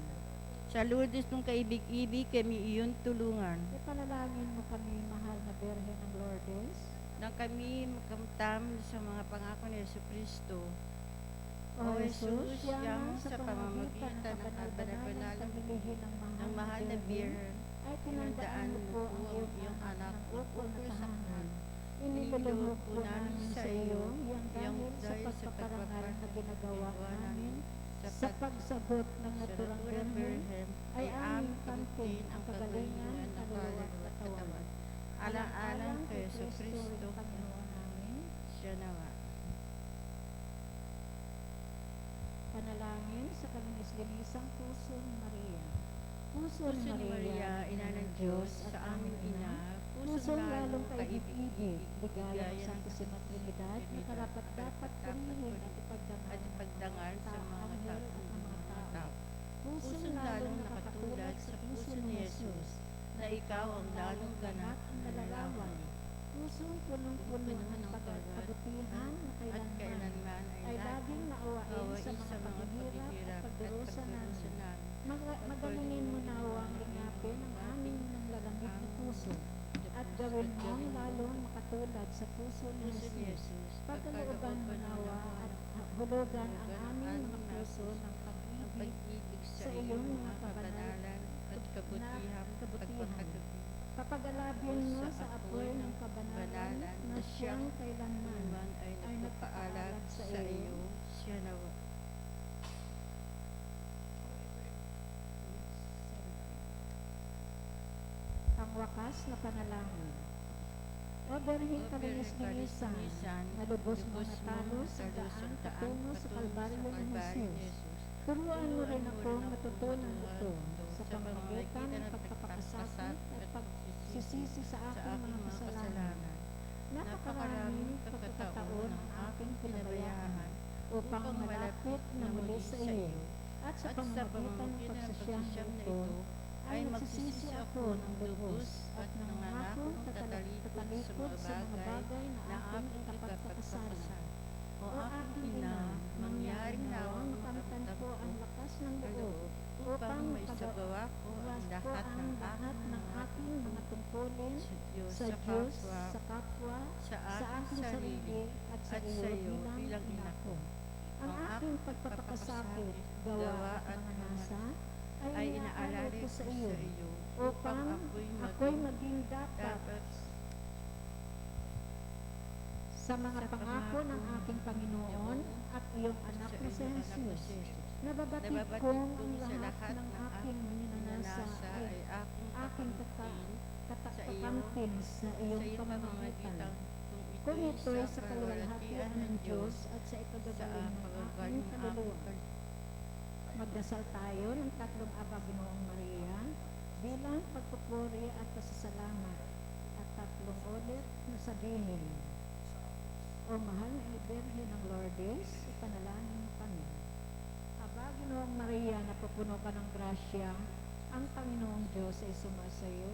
Sa Lourdes mong kaibig-ibig kami iyong tulungan. Ipanalangin mo kami, mahal na Birhen ng Lourdes, Nang kami makamtam sa mga pangako ni Jesucristo. O Jesus, yang sa pamamagitan ng kabanal-banal paglilihin ng mahal na Birhen, ay tinandaan mo po ang iyong anak na ukol na tahanan. Iniluluhog po namin sa iyo, yang dahil sa pagpaparangal na ginagawa namin sa pagsagot ng naturang Birhen, ay aming kamtin ang kagalingan, kaluluwa at katawan. Alang-alang kay Jesucristo, Panginoon namin, siya nawa. panalangin sa kalinis-linisang puso ni Maria. Puso Puso ni Maria, ina ng Diyos, sa aming ina, puso pusong lalong kaibig-ibig, kaibig-ibig, ligaya ng ligaya ng Santisima Trinidad, na karapat-dapat purihin at ipagdangal at ipagdangal sa mga anghel at ng mga tao. Pusong lalong nakatulad sa puso ni Jesus, na ikaw ang lalong ganap ang nalalaman, Pusong punong-puno ng pagkabutihan na at kailanman kailanman ay laging naawain sa mga paghihirap at pagdurusa namin. Magalingin mo nawa ang lingapin ang aming nang lalamig na puso at gawin mong lalong makatulad sa puso ni Jesus. Pagkalooban mo nawa at hulugan ang aming mga puso ng pag-ibig pag-ibig sa iyong mga kabanalan at kabutihan, pagpapagabi. Papagalabin mo sa apoy ng kabanalan na siyang kailanman Man ay nagpapaalam sa iyo, siya nawa. Pangwakas na panalangin. O Birhen kalinis-linisan, na lubos mo natalo sa daan patungo sa Kalbaryo ng Jesus. Turuan mo rin ako matutunan ito sa pamamagitan ng pagpapakasakit at pagsisisi sa aking mga kasalanan. Napakaraming pagkakataon ang aking pinabayaan upang malapit na muli sa iyo. At sa pamamagitan ng pagsasiyam na ito, ay magsisisi ako ng lubos at nangangakong tatalikod sa mga bagay na aking ipagkakasalan. O aking ina, mangyaring nawang makamtan ko ang lakas ng loob upang maisagawa ko ang lahat ng aking mga tungkulin sa Diyos, sa kapwa, sa aking sarili, at sa iyo bilang ina ko. Ang aking pagpapakasakit, gawa at mga nasa, ay inaalala ko sa iyo, upang ako'y maging dapat sa mga pangako ng aking Panginoon at iyong anak na si Jesus. Nababatid kong ang lahat ng aking minanasa ay aking katakampin sa iyong pamamagitan. Kung ito'y sa kaluwalhatian ng Diyos at sa ikagagaling ng aking kaluluwa. Magdasal tayo ng tatlong Aba Ginoong Maria bilang pagpupuri at pasasalamat at tatlong ulit na sabihin, O mahal na Birhen ng Lourdes, ipanalangin mo kami. Aba Ginoong Maria, napupuno ka ng grasya, ang Panginoong Diyos ay sumasayo.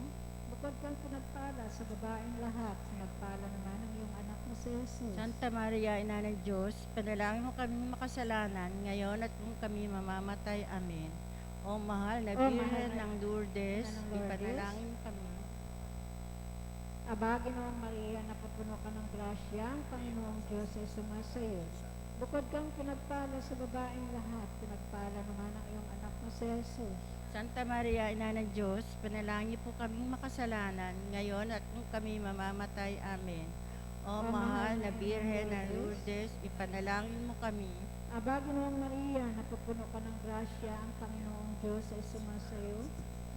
Bukod kang pinagpala sa babaeng lahat, pinagpala naman ang iyong anak na si Jesus. Santa Maria, Ina ng Diyos, panalangin mo kaming makasalanan, ngayon at kung kami mamamatay. Amen. O mahal na Birhen ng Lourdes, ipanalangin mo kami. Aba, Ginoong Maria, napupuno ka ng grasya, ang Panginoong Diyos ay sumasayo. Bukod kang pinagpala sa babaeng lahat, pinagpala naman ang iyong anak na si Jesus. Santa Maria, Ina ng Diyos, panalangin po kaming makasalanan, ngayon at kung kami mamamatay. Amen. O mahal na Birhen ng Lourdes, ipanalangin mo kami. Aba, Ginoong Maria, napupuno ka ng grasya, ang Panginoong Diyos ay sumasayo.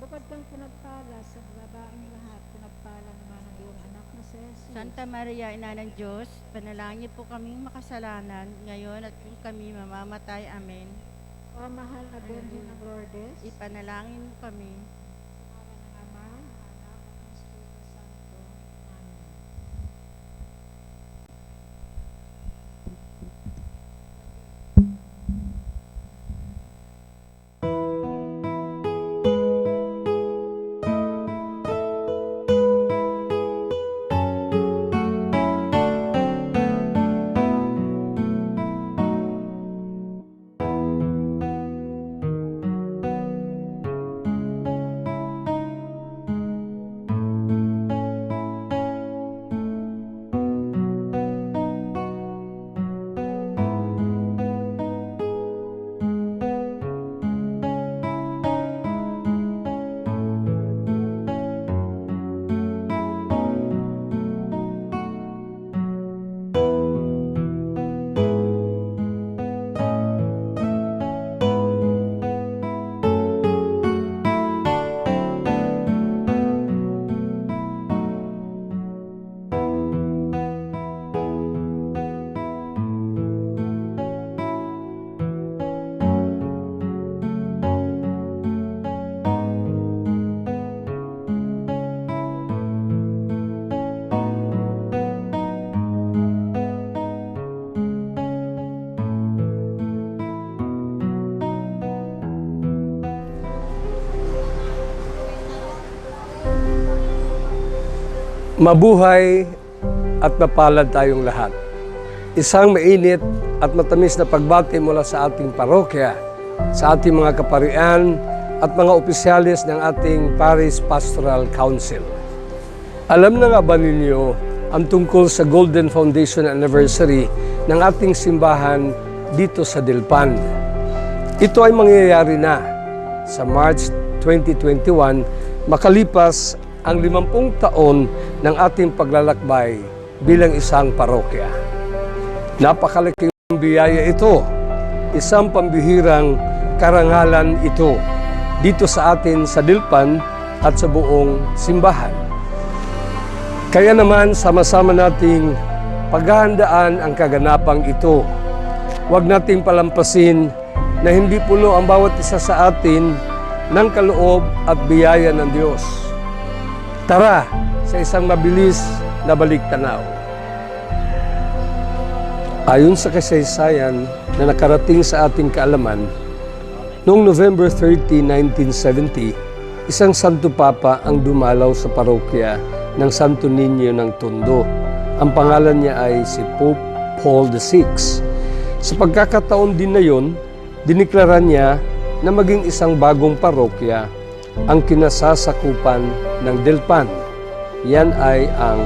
Bukod kang pinagpala sa babaeng lahat, pinagpala naman ang iyong anak na si Jesus. Santa Maria, Ina ng Diyos, panalangin po kaming makasalanan, ngayon at kung kami mamamatay. Amen. O mahal na Birhen ng Lourdes, Ipanalangin mo kami. sa ngalan ng Ama, ng Anak, at ng Espiritu Santo. Amen. Mabuhay at mapalad tayong lahat. Isang mainit at matamis na pagbati mula sa ating parokya, sa ating mga kaparian at mga opisyalis ng ating Parish Pastoral Council. Alam na nga ba ninyo ang tungkol sa Golden Foundation Anniversary ng ating simbahan dito sa Dilpan? Ito ay mangyayari na sa March 2021 makalipas ang 50 taon ng ating paglalakbay bilang isang parokya. Napakalaking biyaya ito, isang pambihirang karangalan ito dito sa atin sa Dilpan at sa buong simbahan. Kaya naman sama-sama nating paghahandaan ang kaganapang ito. Huwag nating palampasin na hindi puno ang bawat isa sa atin ng kaloob at biyaya ng Diyos. Tara sa isang mabilis na baliktanaw. Ayon sa kasaysayan na nakarating sa ating kaalaman, noong November 30, 1970, isang Santo Papa ang dumalaw sa parokya ng Santo Niño ng Tondo. Ang pangalan niya ay si Pope Paul VI. Sa pagkakataon din na yon, diniklara niya na maging isang bagong parokya ang kinasasakupan ng Delpan. Yan ay ang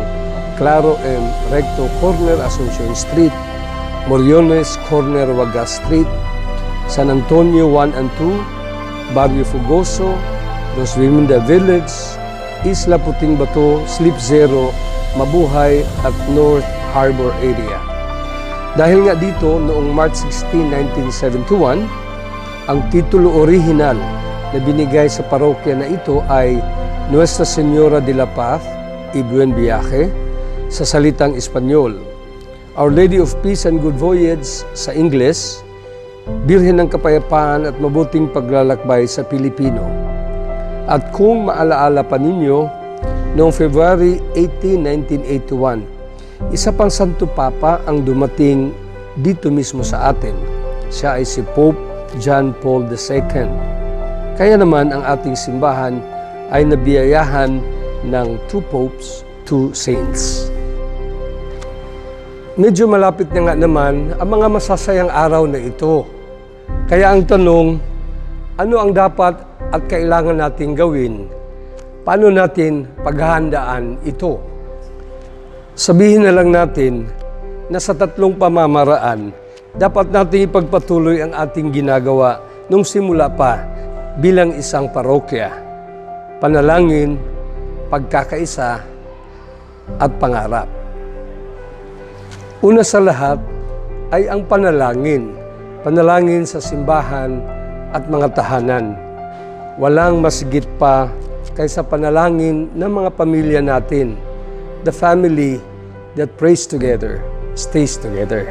Claro M. Recto Corner Asuncion Street, Moriones Corner Wagas Street, San Antonio 1 and 2, Barrio Fugoso, Los Viminda Village, Isla Puting Bato, Slip Zero, Mabuhay at North Harbor area. Dahil nga dito, noong March 16, 1971, ang titulo orihinal na binigay sa parokya na ito ay Nuestra Señora de la Paz y Buen Viaje sa salitang Espanyol. Our Lady of Peace and Good Voyage sa Ingles, Birhen ng Kapayapaan at Mabuting Paglalakbay sa Pilipino. At kung maalaala pa ninyo, noong February 18, 1981, isa pang Santo Papa ang dumating dito mismo sa atin. Siya ay si Pope John Paul II. Kaya naman ang ating simbahan ay nabiyayahan ng two popes, two saints. Medyo malapit na nga naman ang mga masasayang araw na ito. Kaya ang tanong, ano ang dapat at kailangan nating gawin? Paano natin paghahandaan ito? Sabihin na lang natin na sa tatlong pamamaraan, dapat nating ipagpatuloy ang ating ginagawa nung simula pa bilang isang parokya. Panalangin, pagkakaisa, at pangarap. Una sa lahat ay ang panalangin. Panalangin sa simbahan at mga tahanan. Walang masigit pa kaysa panalangin ng mga pamilya natin. The family that prays together, stays together.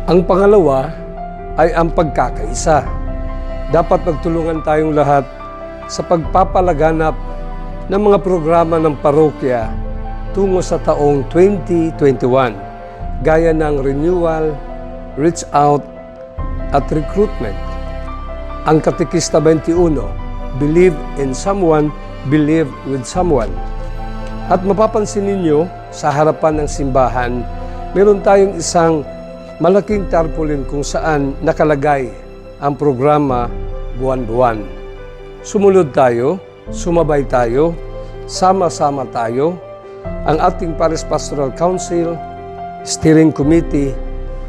Ang pangalawa ay ang pagkakaisa. Dapat magtulungan tayong lahat sa pagpapalaganap ng mga programa ng parokya tungo sa taong 2021, gaya ng renewal, reach out, at recruitment. Ang Katekista 21, believe in someone, believe with someone. At mapapansin ninyo, sa harapan ng simbahan, meron tayong isang malaking tarpaulin kung saan nakalagay ang programa buwan-buwan. Sumunod tayo, sumabay tayo, sama-sama tayo, ang ating Parish Pastoral Council, Steering Committee,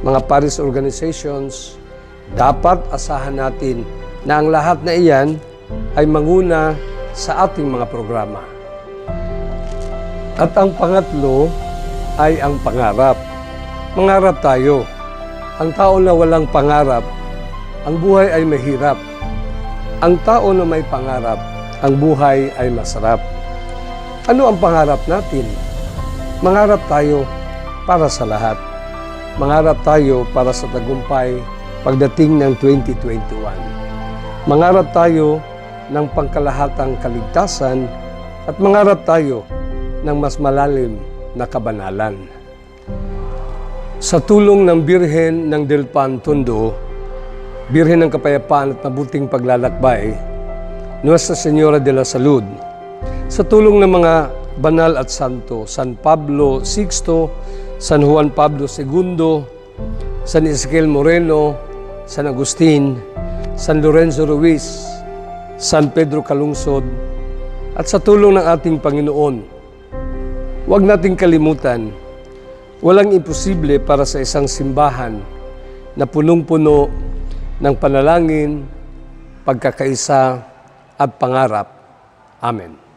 mga parish organizations, dapat asahan natin na ang lahat na iyan ay manguna sa ating mga programa. At ang pangatlo ay ang pangarap. Mangarap tayo. Ang tao na walang pangarap, ang buhay ay mahirap. Ang tao na may pangarap, ang buhay ay masarap. Ano ang pangarap natin? Mangarap tayo para sa lahat. Mangarap tayo para sa tagumpay pagdating ng 2021. Mangarap tayo ng pangkalahatang kaligtasan at mangarap tayo ng mas malalim na kabanalan. Sa tulong ng Birhen ng Delpan Tondo, Birhen ng Kapayapaan at Mabuting Paglalakbay, Nuestra Señora de la Salud, sa tulong ng mga banal at santo, San Pablo VI, San Juan Pablo II, San Ezequiel Moreno, San Agustin, San Lorenzo Ruiz, San Pedro Calungsod, at sa tulong ng ating Panginoon, huwag nating kalimutan, walang imposible para sa isang simbahan na punong-puno ng panalangin, pagkakaisa at pangarap. Amen.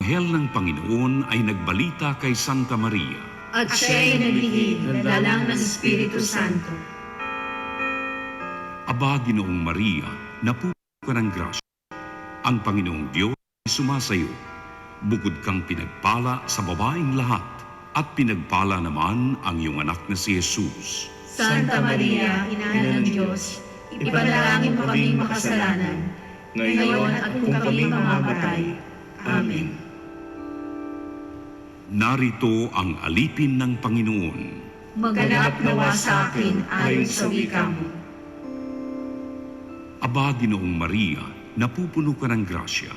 anghel ng Panginoon ay nagbalita kay Santa Maria. At siya'y naglihid ng lalang ng Espiritu Santo. Aba, Ginoong Maria, napupuno ka ng grasya. Ang Panginoong Diyos ay sumasayo. Bukod kang pinagpala sa babaeng lahat, at pinagpala naman ang iyong anak na si Jesus. Santa Maria, Ina ng Diyos, ipanalangin mo kaming makasalanan, ngayon at kung kami mamamatay. Amen. Narito ang alipin ng Panginoon. Maganap nawa sa akin ayon sa wika mo. Aba, Ginoong Maria, napupuno ka ng grasya.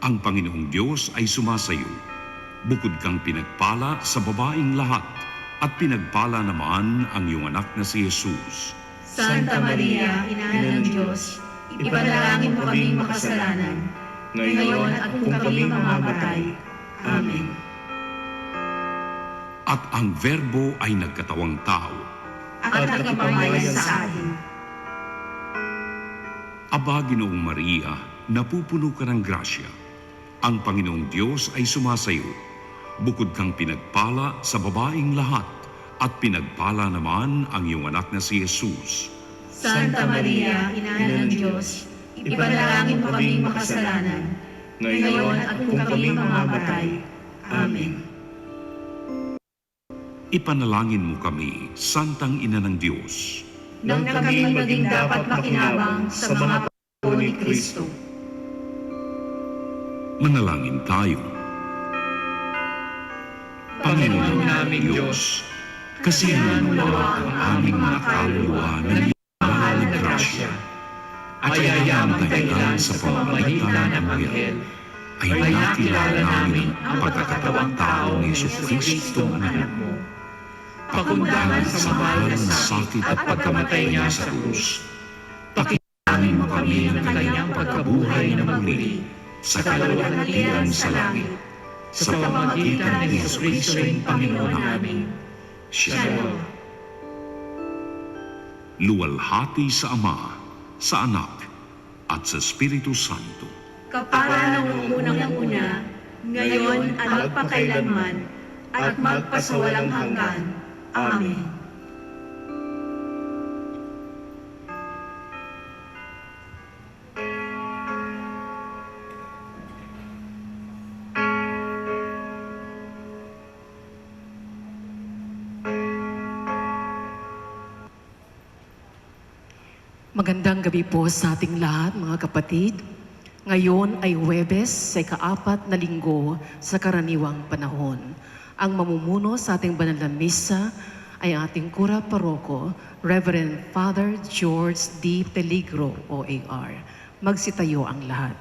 Ang Panginoong Diyos ay sumasayo. Bukod kang pinagpala sa babaeng lahat, at pinagpala naman ang iyong anak na si Jesus. Santa Maria, Ina ng Diyos, ipanalangin mo kaming makasalanan, ngayon at kung kami mamamatay. Amen. At ang Verbo ay nagkatawang tao. At nakipamayan sa atin. Aba, Ginoong Maria, napupuno ka ng grasya. Ang Panginoong Diyos ay sumasayo. Bukod kang pinagpala sa babaeng lahat, at pinagpala naman ang iyong anak na si Jesus. Santa Maria, Ina ng Diyos, ipanalangin mo kaming makasalanan, ngayon at kung kami mamamatay. Amen. Ipanalangin mo kami, Santang Ina ng Diyos. Nang kami maging dapat makinabang sa mga pagkakulo ni Kristo. Manalangin tayo. Panginoon naming Diyos, kasiyahan mo nawa ang aming mga kaluluwa na mahal na grasya. At ayayamang dahilan sa pamamagitan ng anghel, ay nakilala namin ang pagkakatawang tao ni Jesucristo ang anak mo. Pakundangan sa mahal na sakit at pagkamatay niya sa krus. Pakilangin mo kami ng kanyang pagkabuhay na muli sa kaluwalhatian sa langit, sa pamamagitan ng Jesucristo'y Panginoon namin. Shalom. Luwalhati sa Ama, sa Anak, at sa Espiritu Santo. Kapara ng unang-una, ngayon at magpakailanman, at magpasawalang hanggan. Amen. Magandang gabi po sa ating lahat, mga kapatid. Ngayon ay Huwebes sa ika-4 na linggo sa karaniwang panahon. Ang mamumuno sa ating banal na misa ay ating kura paroko, Reverend Father George D. Peligro, OAR. Magsitayo ang lahat.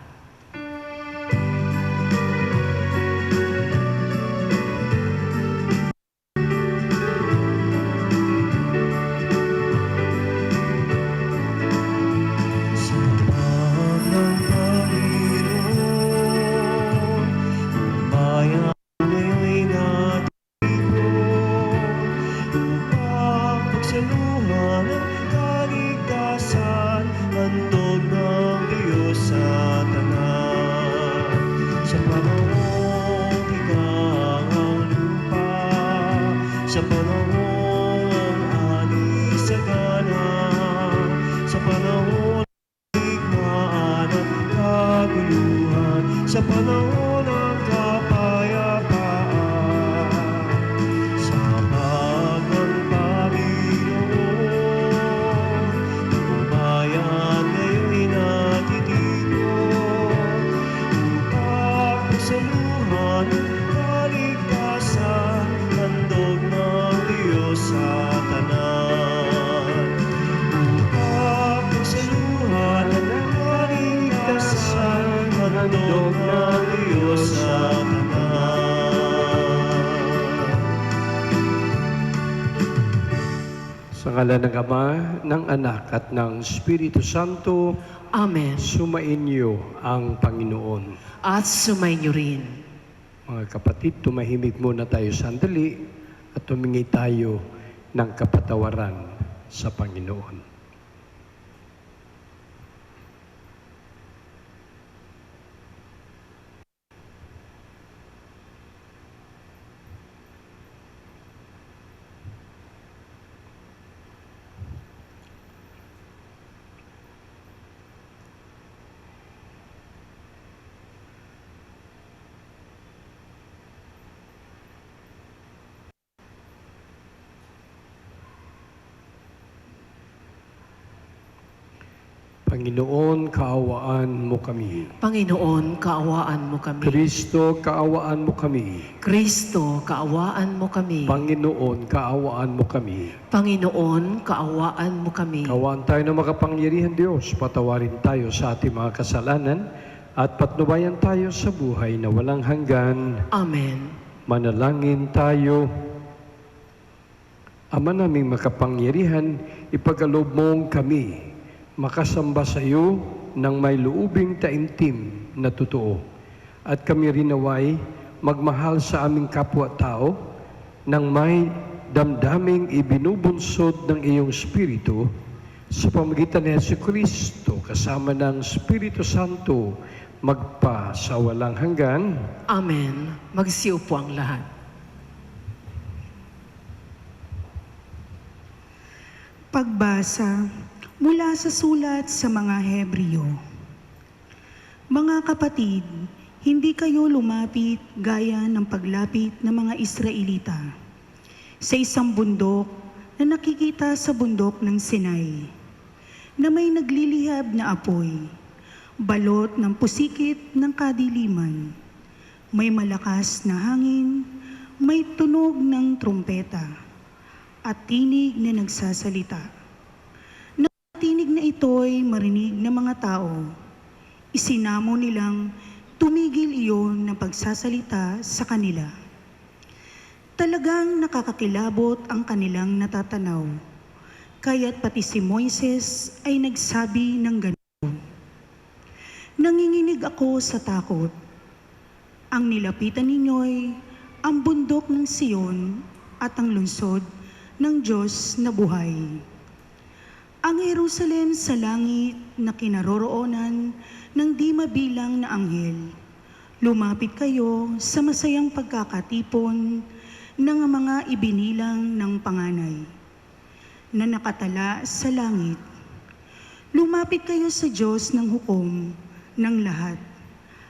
Sa ngalan ng Ama, ng Anak, at ng Espiritu Santo, Amen. sumainyo ang Panginoon. At sumainyo rin. Mga kapatid, tumahimik muna tayo sandali at tumingi tayo ng kapatawaran sa Panginoon. Panginoon, kaawaan mo kami. Panginoon, kaawaan mo kami. Kristo, kaawaan mo kami. Kristo, kaawaan mo kami. Panginoon, kaawaan mo kami. Panginoon, kaawaan mo kami. Kaawaan tayo ng makapangyarihan Diyos. Patawarin tayo sa ating mga kasalanan at patnubayan tayo sa buhay na walang hanggan. Amen. Manalangin tayo. Ama naming makapangyarihan, ipagkaloob mong kami makasamba sa iyo ng may luubing taimtim na totoo. At kami rin naway magmahal sa aming kapwa-tao ng may damdaming ibinubunsod ng iyong Espiritu sa pamagitan ni Jesucristo kasama ng Espiritu Santo magpa sa walang hanggan. Amen. Magsiupo ang lahat. Pagbasa mula sa sulat sa mga Hebreo. Mga kapatid, hindi kayo lumapit gaya ng paglapit ng mga Israelita sa isang bundok na nakikita sa bundok ng Sinai, na may naglilihab na apoy, balot ng pusikit ng kadiliman, may malakas na hangin, may tunog ng trumpeta, at tinig na nagsasalita. Tinig na ito'y marinig ng mga tao. Isinamo nilang tumigil iyon ng pagsasalita sa kanila. Talagang nakakakilabot ang kanilang natatanaw. Kaya't pati si Moises ay nagsabi ng ganoon. Nanginginig ako sa takot. Ang nilapitan ninyo'y ang bundok ng Sion at ang lungsod ng Diyos na buhay. Ang Jerusalem sa langit na kinaroroonan ng di mabilang na anghel. Lumapit kayo sa masayang pagkakatipon ng mga ibinilang ng panganay na nakatala sa langit. Lumapit kayo sa Diyos ng hukom ng lahat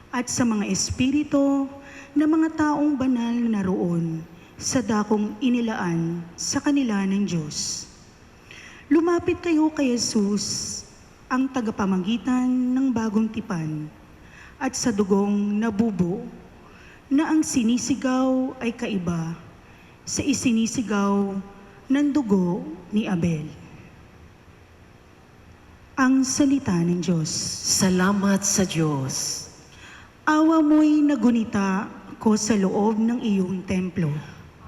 at sa mga espiritu ng mga taong banal na naroon sa dakong inilaan sa kanila ng Diyos. Lumapit kayo kay Jesus, ang tagapamagitan ng bagong tipan, at sa dugong nabubo, na ang sinisigaw ay kaiba sa isinisigaw ng dugo ni Abel. Ang salita ng Diyos. Salamat sa Diyos. Awa mo'y nagunita ko sa loob ng iyong templo.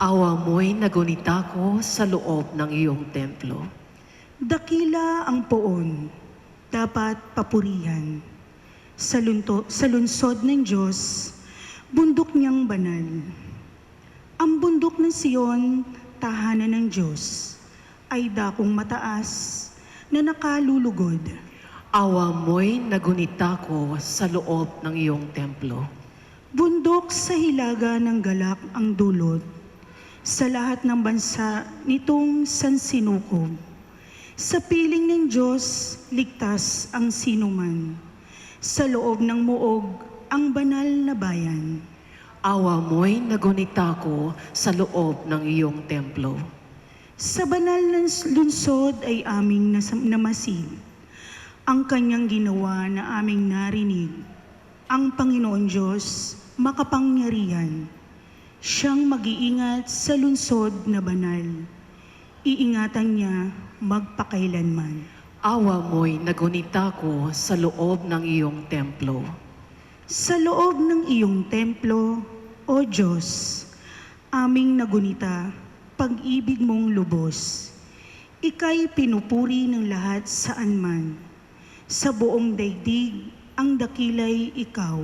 Awa mo'y nagunita ko sa loob ng iyong templo. Dakila ang poon, dapat papurihan. Sa lungsod ng Diyos, bundok niyang banal. Ang bundok ng Sion, tahanan ng Diyos, ay dakong mataas na nakalulugod. Awa mo'y nagunita ko sa loob ng iyong templo. Bundok sa hilaga ng galak ang dulot, sa lahat ng bansa nitong sansinukob. Sa piling ng Diyos, ligtas ang sinuman. Sa loob ng muog, ang banal na bayan. Awa mo'y nagunita ko sa loob ng iyong templo. Sa banal ng lungsod ay aming namasid. Ang kanyang ginawa na aming narinig. Ang Panginoon Diyos, makapangyarihan. Siyang mag-iingat sa lungsod na banal. Iingatan niya magpakailanman. Awa mo'y nagunita ko sa loob ng iyong templo. Sa loob ng iyong templo, O Diyos, aming nagunita, pag-ibig mong lubos. Ika'y pinupuri ng lahat saan man. Sa buong daigdig, ang dakilay ikaw.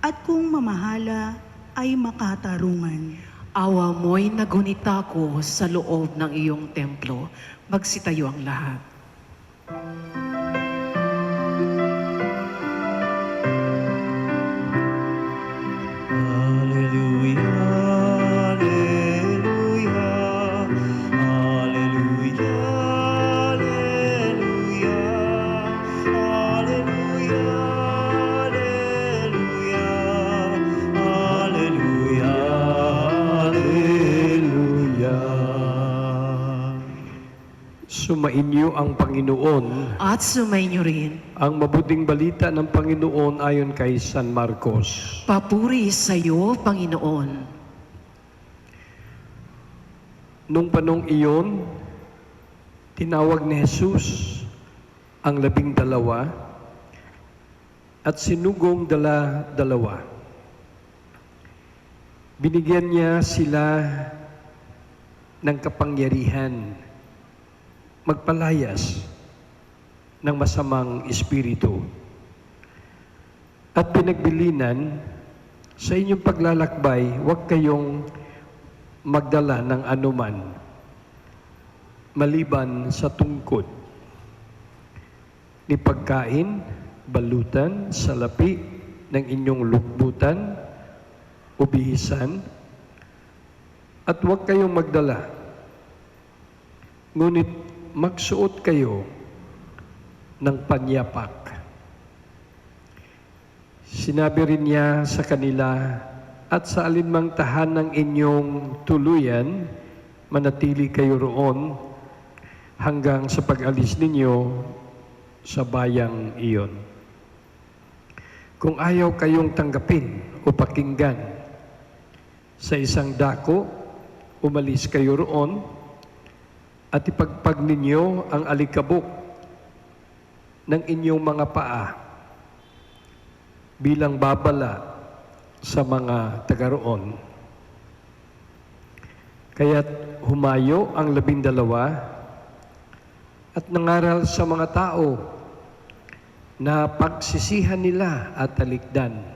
At kung mamahala, ay makatarungan. Awa mo'y nagunita ko sa loob ng iyong templo. Magsitayo ang lahat. Sumainyo ang Panginoon. At sumainyo rin. Ang mabuting balita ng Panginoon ayon kay San Marcos. Papuri sa iyo, Panginoon. Nung panong iyon, tinawag ni Jesus ang 12 at sinugong dala-dalawa. Binigyan niya sila ng kapangyarihan magpalayas ng masamang espiritu. At pinagbilinan, sa inyong paglalakbay, huwag kayong magdala ng anuman maliban sa tungkod ni pagkain, balutan, salapi ng inyong lukbutan o bihisan, at huwag kayong magdala. Ngunit magsuot kayo ng panyapak. Sinabi rin niya sa kanila, at sa alinmang tahanang inyong tuluyan, manatili kayo roon hanggang sa pag-alis ninyo sa bayang iyon. Kung ayaw kayong tanggapin o pakinggan sa isang dako, umalis kayo roon at ipagpag ninyo ang alikabok ng inyong mga paa bilang babala sa mga taga-roon. Kaya't humayo ang 12 at nangaral sa mga tao na pagsisihan nila at talikdan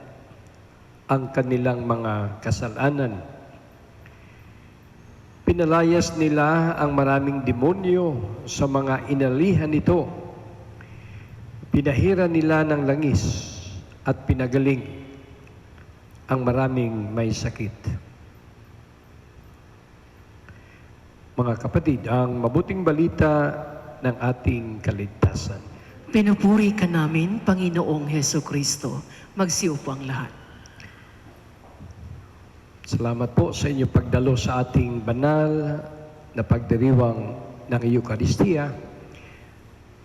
ang kanilang mga kasalanan. Pinalayas nila ang maraming demonyo sa mga inalihan nito. Pinahira nila ng langis at pinagaling ang maraming may sakit. Mga kapatid, ang mabuting balita ng ating kaligtasan. Pinupuri ka namin, Panginoong Heso Kristo. Magsiupo ang lahat. Salamat po sa inyong pagdalo sa ating banal na pagdiriwang ng Eucharistia.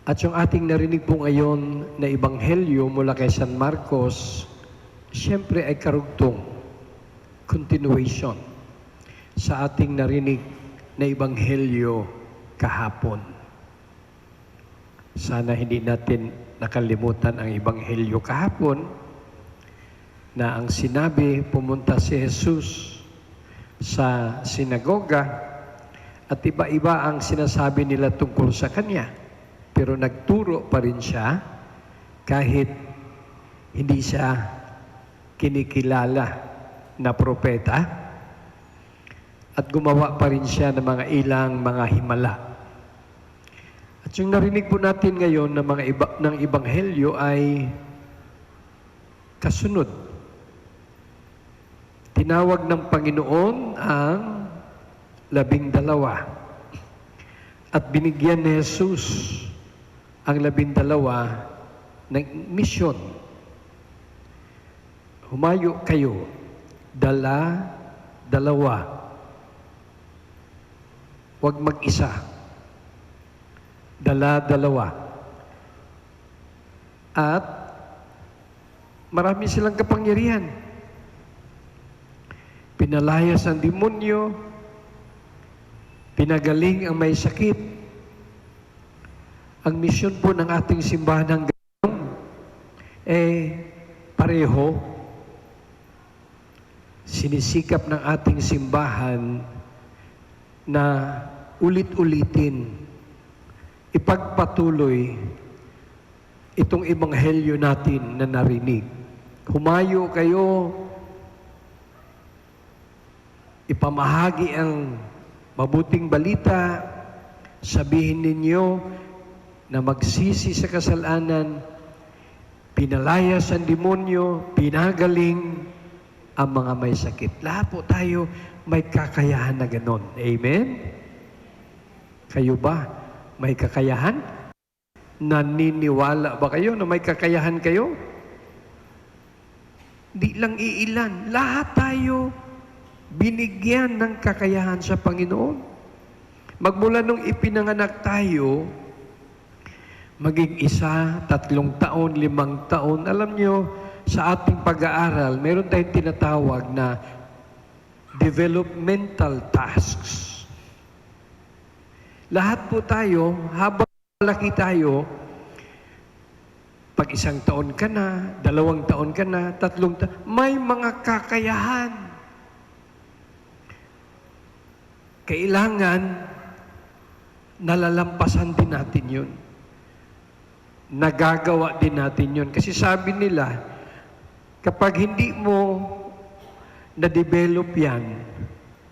At yung ating narinig po ngayon na Ebanghelyo mula kay San Marcos, siyempre ay karugtong, continuation sa ating narinig na Ebanghelyo kahapon. Sana hindi natin nakalimutan ang Ebanghelyo kahapon, na ang sinabi, pumunta si Jesus sa sinagoga at iba-iba ang sinasabi nila tungkol sa Kanya. Pero nagturo pa rin siya kahit hindi siya kinikilala na propeta at gumawa pa rin siya ng mga ilang mga himala. At yung narinig po natin ngayon ng Ebanghelyo ay kasunod. Tinawag ng Panginoon ang 12 at binigyan ni Jesus ang 12 ng misyon. Humayo kayo, dala-dalawa. Huwag mag-isa. Dala-dalawa. At marami silang kapangyarihan. Pinalayas ang demonyo, pinagaling ang may sakit. Ang misyon po ng ating simbahan ng ganun, pareho. Sinisikap ng ating simbahan na ulit-ulitin, ipagpatuloy itong Ebanghelyo natin na narinig. Humayo kayo, ipamahagi ang mabuting balita, sabihin ninyo na magsisi sa kasalanan, pinalayas ang demonyo, pinagaling ang mga may sakit. Lahat po tayo may kakayahan na ganon. Amen? Kayo ba may kakayahan? Naniniwala ba kayo na may kakayahan kayo? Di lang iilan. Lahat tayo binigyan ng kakayahan sa Panginoon. Magmula nung ipinanganak tayo, maging 1, 3 taon, 5 taon, alam nyo, sa ating pag-aaral, meron tayong tinatawag na developmental tasks. Lahat po tayo, habang malaki tayo, pag 1 taon ka na, 2 taon ka na, 3 taon, may mga kakayahan. Kailangan nalalampasan din natin yun. Nagagawa din natin yun. Kasi sabi nila, kapag hindi mo na-develop yan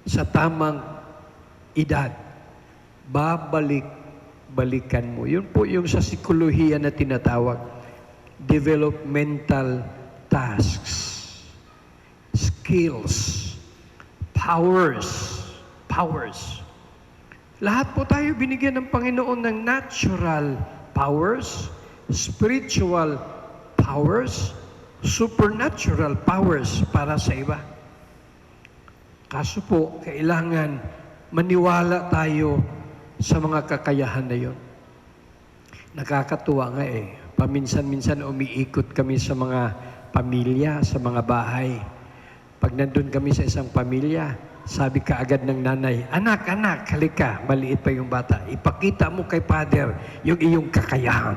sa tamang edad, balikan mo. Yun po yung sa psikolohiya na tinatawag, developmental tasks, skills, powers. Lahat po tayo binigyan ng Panginoon ng natural powers, spiritual powers, supernatural powers para sa iba. Kaso po, kailangan maniwala tayo sa mga kakayahan na yun. Nakakatuwa nga eh. Paminsan-minsan umiikot kami sa mga pamilya, sa mga bahay. Pag nandun kami sa isang pamilya, sabi ka agad ng nanay, anak, halika, maliit pa yung bata. Ipakita mo kay Father yung iyong kakayahan.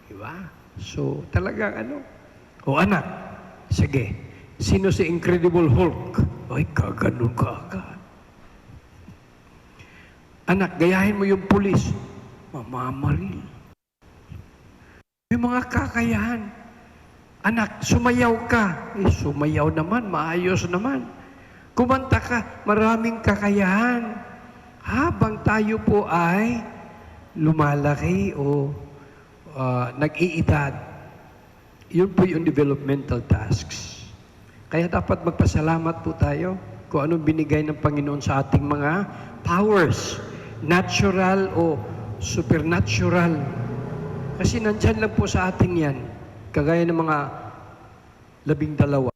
Diba? So, talagang o anak, sige, sino si Incredible Hulk? Ay, kaganon ka agad. Anak, gayahin mo yung pulis. Mamamaril. May mga kakayahan. Anak, sumayaw ka. Eh, sumayaw naman, maayos naman. Kumanta ka, maraming kakayahan. Habang tayo po ay lumalaki o nag-iedad, yun po yung developmental tasks. Kaya dapat magpasalamat po tayo kung anong binigay ng Panginoon sa ating mga powers, natural o supernatural. Kasi nandyan lang po sa atin yan, kagaya ng mga 12.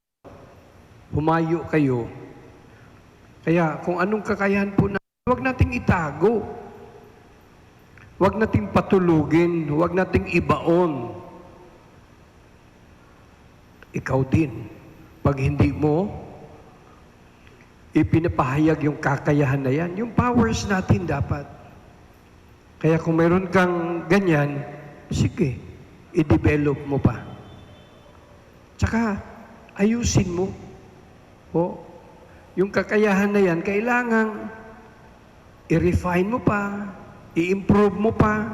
Humayo kayo. Kaya kung anong kakayahan po na, huwag nating itago. Huwag nating patulugin. Huwag nating ibaon. Ikaw din. Pag hindi mo ipinapahayag yung kakayahan na yan, yung powers natin dapat. Kaya kung mayroon kang ganyan, sige, i-develop mo pa. Tsaka, ayusin mo. O, yung kakayahan na yan, kailangang i-refine mo pa, i-improve mo pa,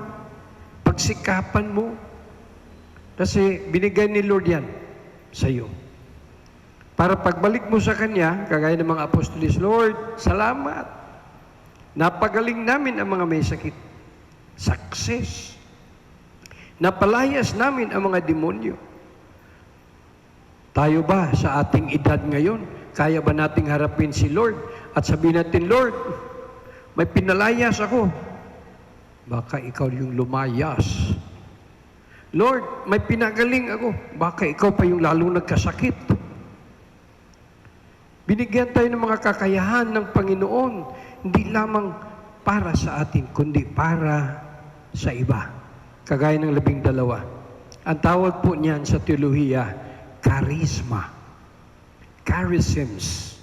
pagsikapan mo. Kasi binigay ni Lord yan sa iyo. Para pagbalik mo sa Kanya, kagaya ng mga apostolis, Lord, salamat. Napagaling namin ang mga may sakit. Success. Napalayas namin ang mga demonyo. Tayo ba sa ating edad ngayon, kaya ba nating harapin si Lord at sabihin natin, Lord, may pinalayas ako. Baka ikaw yung lumayas. Lord, may pinagaling ako. Baka ikaw pa yung lalong nagkasakit. Binigyan tayo ng mga kakayahan ng Panginoon, hindi lamang para sa atin, kundi para sa iba. Kagaya ng 12. Ang tawag po niyan sa teolohiya, charisma. Charisms.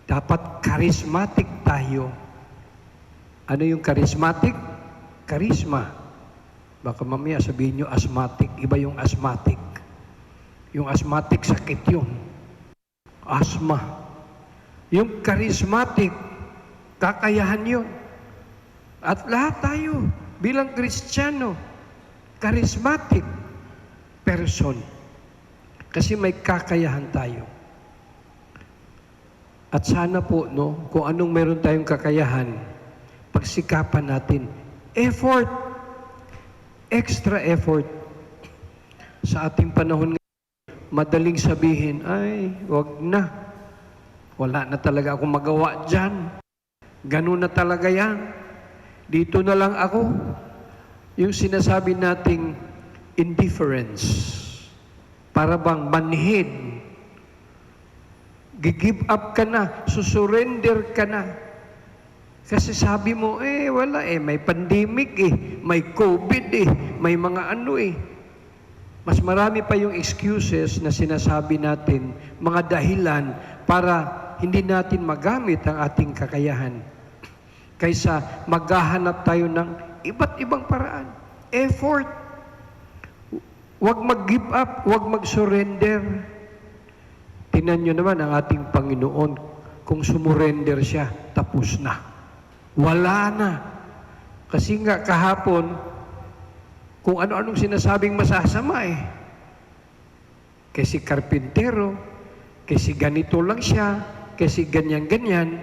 Dapat charismatic tayo. Ano yung charismatic? Charisma. Baka mamaya sabihin nyo asthmatic. Iba yung asthmatic. Yung asthmatic, sakit yun. Asthma. Yung charismatic, kakayahan yun. At lahat tayo, bilang Kristiyano, charismatic person. Kasi may kakayahan tayo. At sana po, no, kung anong meron tayong kakayahan, pagsikapan natin. Effort. Extra effort. Sa ating panahon ngayon, madaling sabihin, ay, wag na. Wala na talaga akong magawa dyan. Ganun na talaga yan. Dito na lang ako. Yung sinasabi nating indifference. Para bang manhid. Gi-give up ka na. Susurrender ka na. Kasi sabi mo, wala may pandemic may COVID may mga ano Mas marami pa yung excuses na sinasabi natin, mga dahilan para hindi natin magamit ang ating kakayahan. Kaysa maghahanap tayo ng iba't ibang paraan. Effort. Huwag mag-give up, huwag mag-surrender. Tingnan nyo naman ang ating Panginoon, kung sumurrender siya, tapos na. Wala na. Kasi nga kahapon, kung ano-anong sinasabing masasama Kasi karpintero, kasi ganito lang siya, kasi ganyan-ganyan.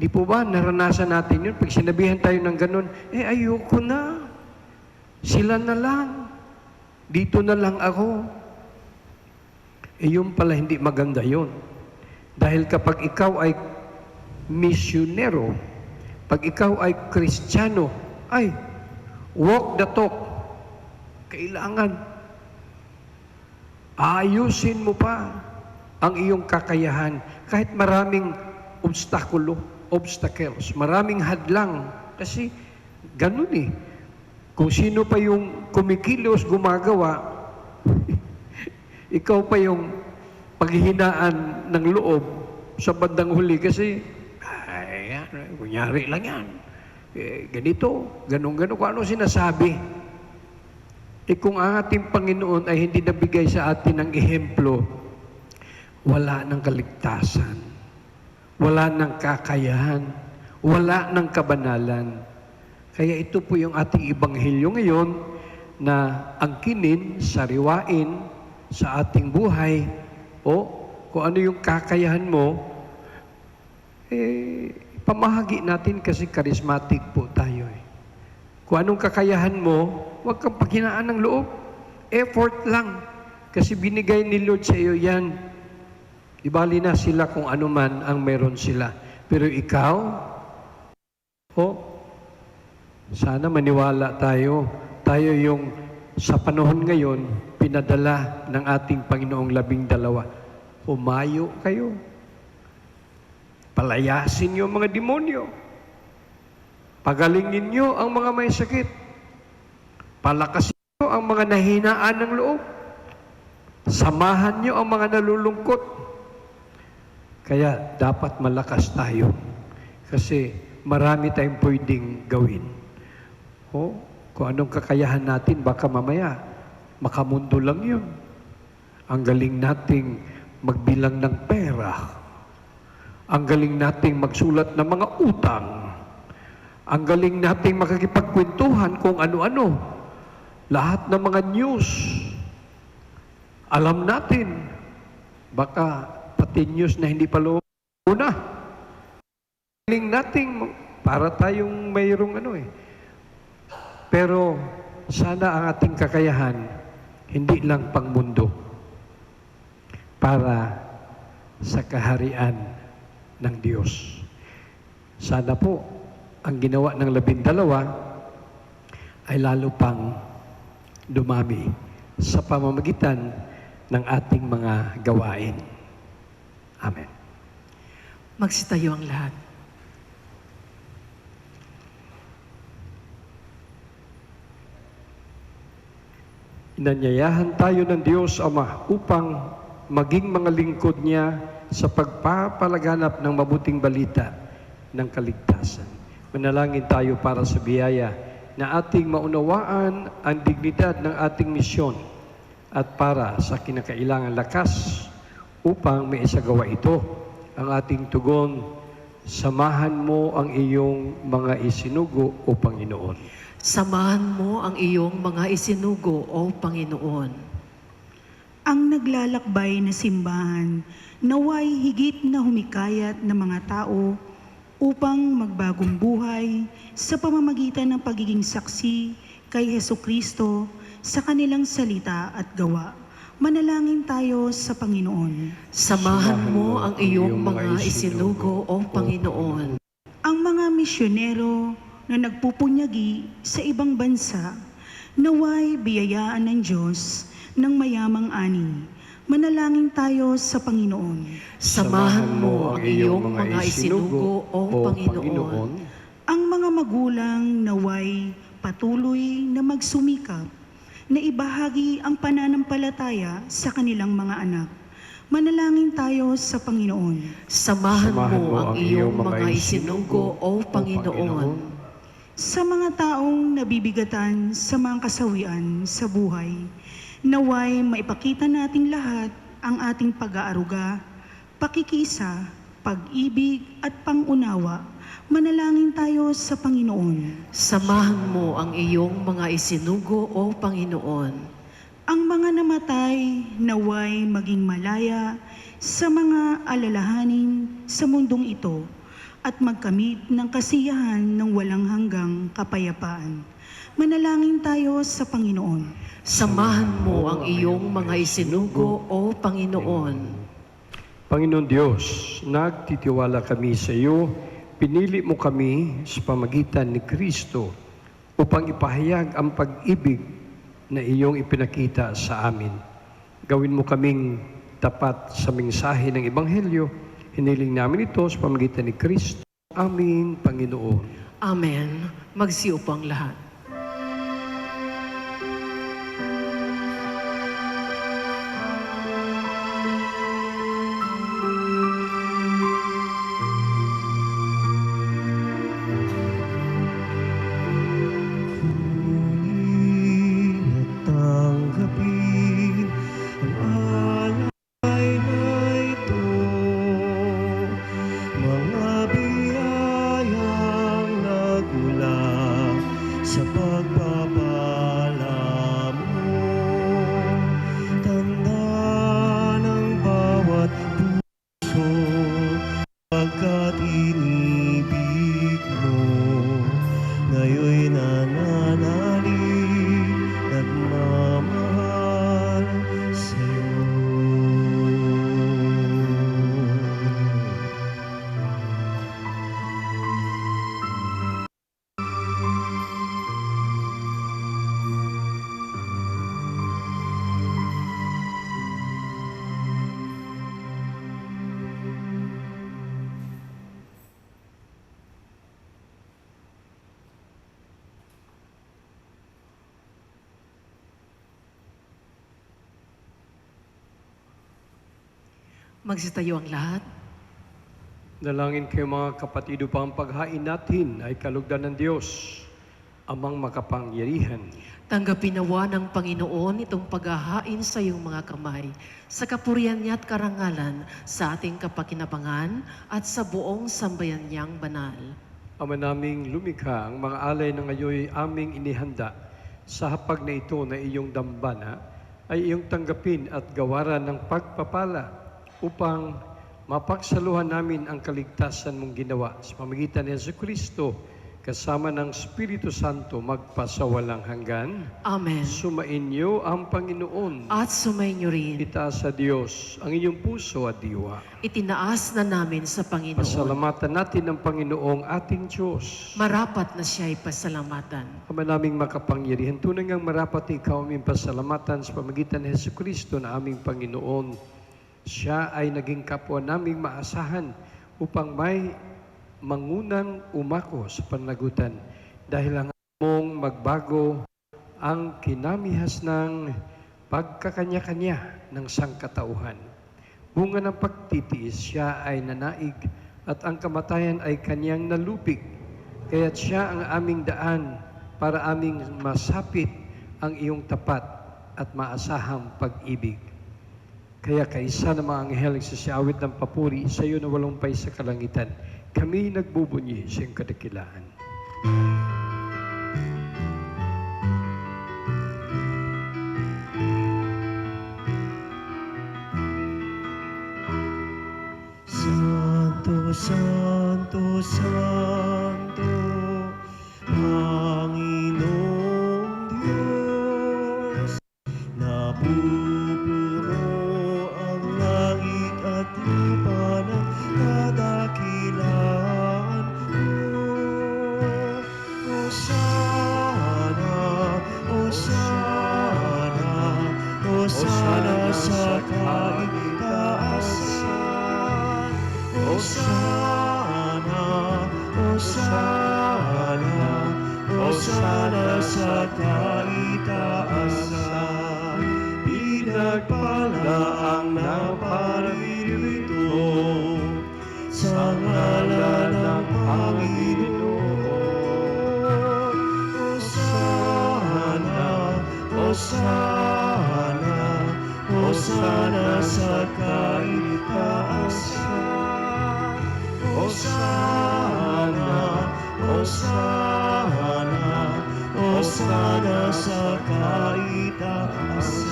Di po ba naranasan natin yun? Pag sinabihan tayo ng ganun, ayoko na. Sila na lang. Dito na lang ako. Yun pala hindi maganda yun. Dahil kapag ikaw ay misyonero, pag ikaw ay Kristiyano, walk the talk. Kailangan ayusin mo pa ang iyong kakayahan. Kahit maraming obstacles, maraming hadlang. Kasi ganun Kung sino pa yung kumikilos, gumagawa, ikaw pa yung paghihinaan ng loob sa bandang huli. Kasi kunyari lang yan. Ganito, ganun-ganun. Kung ano sinasabi. Kung ang ating Panginoon ay hindi nabigay sa atin ng ehemplo, wala ng kaligtasan, wala ng kakayahan, wala ng kabanalan. Kaya ito po yung ating Ebanghelyo ngayon na angkinin, sariwain sa ating buhay. Kung ano yung kakayahan mo, pamahagi natin kasi charismatic po tayo Kung anong kakayahan mo, huwag kang paghinaan ng loob. Effort lang. Kasi binigay ni Lord sa iyo yan. Ibali na sila kung ano man ang meron sila. Pero ikaw, sana maniwala tayo. Tayo yung sa panahon ngayon, pinadala ng ating Panginoong 12. Humayo kayo. Palayasin niyo ang mga demonyo. Pagalingin niyo ang mga may sakit. Palakasin niyo ang mga nahinaan ng loob. Samahan niyo ang mga nalulungkot. Kaya dapat malakas tayo. Kasi marami tayong pwedeng gawin. Kung anong kakayahan natin, baka mamaya, makamundo lang yun. Ang galing nating magbilang ng pera. Ang galing nating magsulat ng mga utang. Ang galing nating makakipagkwentuhan kung ano-ano. Lahat ng mga news, alam natin. Baka pati news na hindi pa una. Galing nating para tayong mayroong Pero sana ang ating kakayahan, hindi lang pangmundo, para sa kaharian ng Diyos. Sana po, ang ginawa ng 12 ay lalo pang dumami sa pamamagitan ng ating mga gawain. Amen. Magsitayo ang lahat. Inanyayahan tayo ng Diyos Ama upang maging mga lingkod niya sa pagpapalaganap ng mabuting balita ng kaligtasan. Manalangin tayo para sa biyaya na ating maunawaan ang dignidad ng ating misyon at para sa kinakailangan lakas upang maisagawa ito. Ang ating tugon, samahan mo ang iyong mga isinugo o Panginoon. Samahan mo ang iyong mga isinugo, O Panginoon. Ang naglalakbay na simbahan, naway higit na humikayat ng mga tao upang magbagong buhay sa pamamagitan ng pagiging saksi kay Hesukristo sa kanilang salita at gawa. Manalangin tayo sa Panginoon. Samahan mo ang iyong mga isinugo, O Panginoon. Ang mga misyonero na nagpupunyagi sa ibang bansa, naway biyayaan ng Diyos ng mayamang ani. Manalangin tayo sa Panginoon. Samahan mo ang iyong mga isinugo, O Panginoon. magulang naway patuloy na magsumikap na ibahagi ang pananampalataya sa kanilang mga anak. Manalangin tayo sa Panginoon. Samahan mo ang iyong mga isinugo, O Panginoon. Sa mga taong nabibigatan sa mga kasawian sa buhay, naway maipakita nating lahat ang ating pag-aaruga, pakikisa, pag-ibig at pangunawa. Manalangin tayo sa Panginoon. Samahan mo ang iyong mga isinugo, O Panginoon. Ang mga namatay naway maging malaya sa mga alalahanin sa mundong ito at magkamit ng kasiyahan ng walang hanggang kapayapaan. Manalangin tayo sa Panginoon. Samahan mo ang iyong mga isinugo, O Panginoon. Panginoon Diyos, nagtitiwala kami sa iyo. Pinili mo kami sa pamagitan ni Kristo upang ipahayag ang pag-ibig na iyong ipinakita sa amin. Gawin mo kaming tapat sa mensahe ng Ebanghelyo. Hiniling namin ito sa pamagitan ni Kristo, aming Panginoon. Amen. Magsiupo ang lahat. Magsitayo ang lahat. Dalangin kayo mga kapatid upang paghain natin ay kalugdan ng Diyos, amang makapangyarihan. Tanggapin nawa ng Panginoon itong paghahain sa iyong mga kamay, sa kapurihan niya at karangalan, sa ating kapakinabangan at sa buong sambayan niyang banal. Ama naming lumikha, ang mga alay na ngayon aming inihanda sa hapag na ito na iyong dambana ay iyong tanggapin at gawaran ng pagpapala upang mapagsaluhan namin ang kaligtasan mong ginawa sa pamamagitan ni Jesucristo kasama ng Espiritu Santo magpasawalang hanggan. Amen. Sumainyo ang Panginoon. At sumainyo rin. Itaas sa Diyos ang inyong puso at diwa. Itinaas na namin sa Panginoon. Pasalamatan natin ang Panginoong ating Diyos. Marapat na siya'y pasalamatan. Ama naming makapangyarihan, tunay ngang marapat ikaw aming pasalamatan sa pamamagitan ni Jesucristo na aming Panginoon. Siya ay naging kapwa naming maasahan upang may mangunang umako sa panlagutan dahil ang mong magbago ang kinamihas ng pagkakanya-kanya ng sangkatauhan. Bunga ng pagtitiis, siya ay nanaig at ang kamatayan ay kanyang nalupig. Kaya't siya ang aming daan para aming masapit ang iyong tapat at maasahang pag-ibig. Kaya kaisa ng mga anghel nagsisiawit ng papuri sa iyo na walumpay sa kalangitan. Kami nagbubunyi sa iyong kadakilaan. Santo, Santo, Santo, Panginoong Diyos, napupuro ang langit at lupa ng kadakilaan mo. Hosana, Hosana, Hosana sa kaitaasan. Hosana, Hosana sa kaitaasan. Pinagpala ang naparirito sa ngalan ng Panginoon. Hosana, Hosana, Hosana sa kaitaasan. Hosana, Hosana, Hosana sa kaitaasan.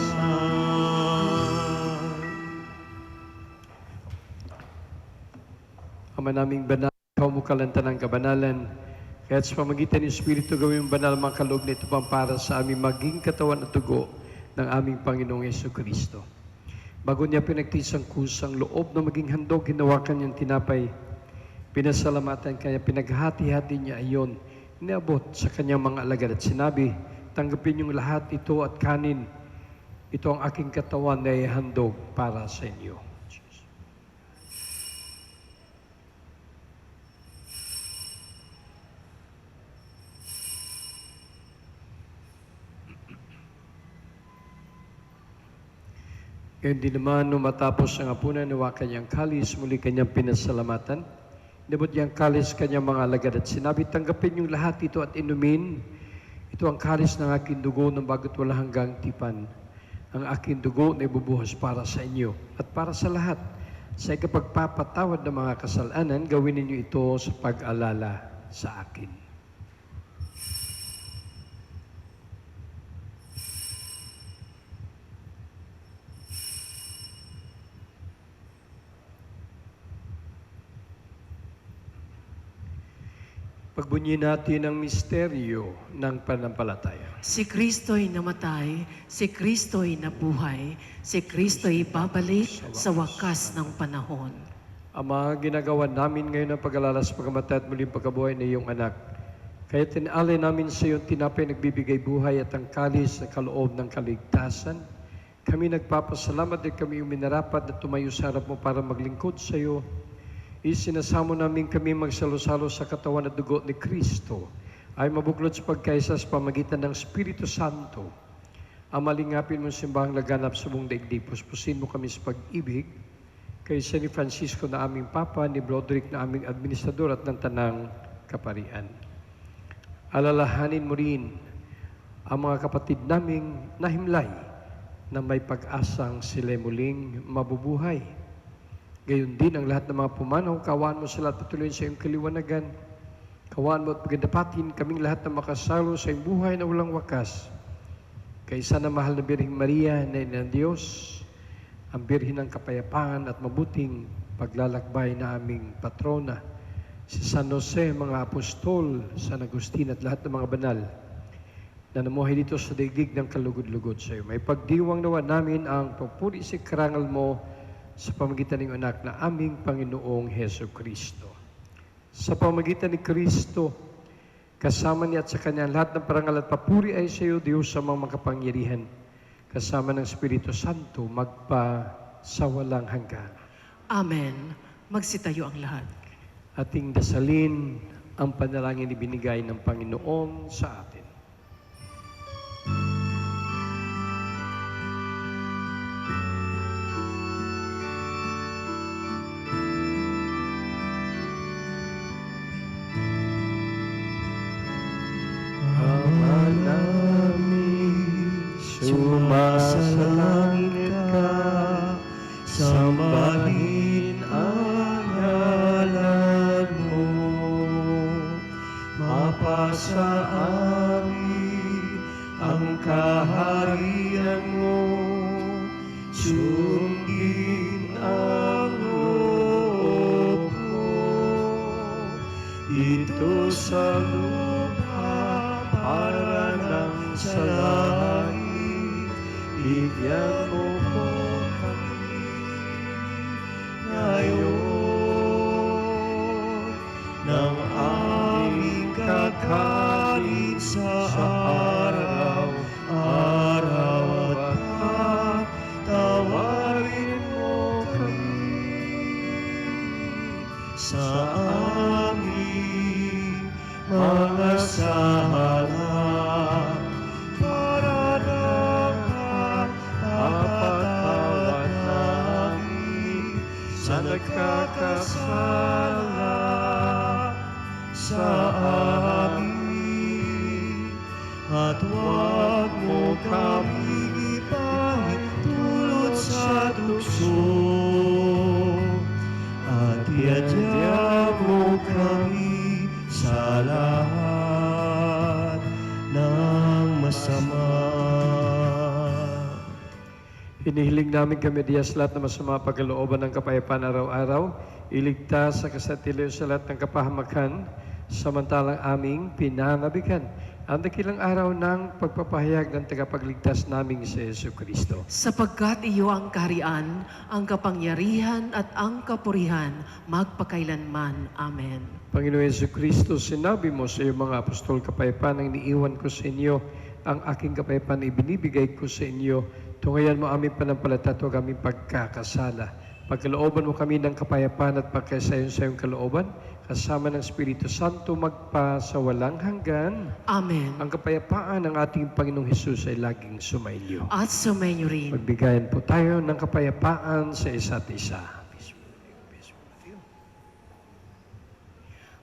Ama naming banal, ikaw mo kalanta ng kabanalan. Kaya't sa pamagitan ng Espiritu gawin mong banal mga kaloob na ito pang para sa aming maging katawan at tugo ng aming Panginoong Jesucristo. Bago niya pinagtisang kusang loob na maging handog, hinawakan niyang tinapay. Pinasalamatan kanya, pinaghati-hati niya ayon, niabot sa kanyang mga alagad at sinabi, tanggapin niyong lahat ito at kanin. Ito ang aking katawan na ihandog para sa inyo. Ngayon din naman, nung matapos ang hapunan, nawa kanyang kalis, muli kanyang pinasalamatan. Nabot niyang kalis kanyang mga alagad at sinabi, tanggapin yung lahat ito at inumin. Ito ang kalis ng aking dugo ng bago't wala hanggang tipan. Ang aking dugo na ibubuhos para sa inyo at para sa lahat. Sa ikapagpapatawad ng mga kasalanan, gawin ninyo ito sa pag-alala sa akin. Pagbunyi natin ang misteryo ng pananampalataya. Si Kristo'y namatay, si Kristo'y nabuhay, si Kristo'y babalik sa wakas ng panahon. Ama, ginagawa namin ngayon ang pag-alala sa pagkamatay at muling pagkabuhay ng iyong anak. Kaya tinalay namin sa iyong tinapay nagbibigay buhay at ang kalis na kaloob ng kaligtasan. Kami nagpapasalamat at kami uminarapat na tumayo sa harap mo para maglingkod sa iyo. Isinasamo namin kami magsalo-salo sa katawan at dugo ni Kristo ay mabuklod sa pagkaisa sa pamagitan ng Espiritu Santo. Ang malingapin mong simbahang laganap sa buong daigdig, puspusin mo kami sa pag-ibig kay San Francisco na aming Papa, ni Broderick na aming administrador at ng Tanang Kaparian. Alalahanin mo rin ang mga kapatid naming nahimlay na may pag-asang sila muling mabubuhay. Gayon din ang lahat ng mga pumanaw, kawaan mo sila at patuloy sa iyong kaliwanagan. Kawaan mo at pagdapatin kaming lahat na makasalo sa iyong buhay na walang wakas. Kaysa na mahal na Birheng Maria na ina ng Diyos, ang Birhen ng kapayapaan at mabuting paglalakbay na aming patrona, si San Jose, mga apostol, San Agustin at lahat ng mga banal na namuhay dito sa daigdig ng kalugod-lugod sa iyo. May pagdiwang nawa namin ang papuri sa karangal mo sa pamagitan ng anak na aming Panginoong Jesucristo. Sa pamagitan ni Kristo, kasama niya at sa kanya lahat ng parangal at papuri ay sa iyo, Diyos sa mga makapangyarihan, kasama ng Espiritu Santo, magpa sa walang hanggan. Amen. Magsitayo ang lahat. Ating dasalin ang panalangin ibinigay ng Panginoon sa atin. Sumasalangit ka, sambahin ang ngalan mo. Mapasa amin ang kaharian mo, sundin ang loob mo. Ito sa lupa para ng sa langit. Bigyan mo po kami ngayon ng aming kakanin sa araw-araw at patawarin mo kami sa aming mga sala sa amin, at huwag mo kami ipahintulot sa tukso, at iadya mo kami sa lahat ng masama. Hinihiling namin kami diya sa lahat ng masama pagkalooban ng kapayapaan araw-araw, iligtas sa kasatiliw sa lahat ng kapahamakan, samantalang aming pinanabikan ang dakilang araw ng pagpapahayag ng tagapagligtas naming si Jesucristo. Sapagkat iyo ang kaharian, ang kapangyarihan at ang kapurihan, magpakailanman. Amen. Panginoon Jesucristo, sinabi mo sa iyong mga apostol, kapayapaan ang iniiwan ko sa inyo, ang aking kapayapaan ibinibigay ko sa inyo. Tungayan mo aming panampalataya at huwag aming pagkakasala. Pagkalooban mo kami ng kapayapaan at pagkasayon sa iyong kalooban, kasama ng Espiritu Santo magpa sa walang hanggan. Amen. Ang kapayapaan ng ating Panginoong Hesus ay laging sumainyo. At sumainyo rin. Magbigayan po tayo ng kapayapaan sa isa't isa.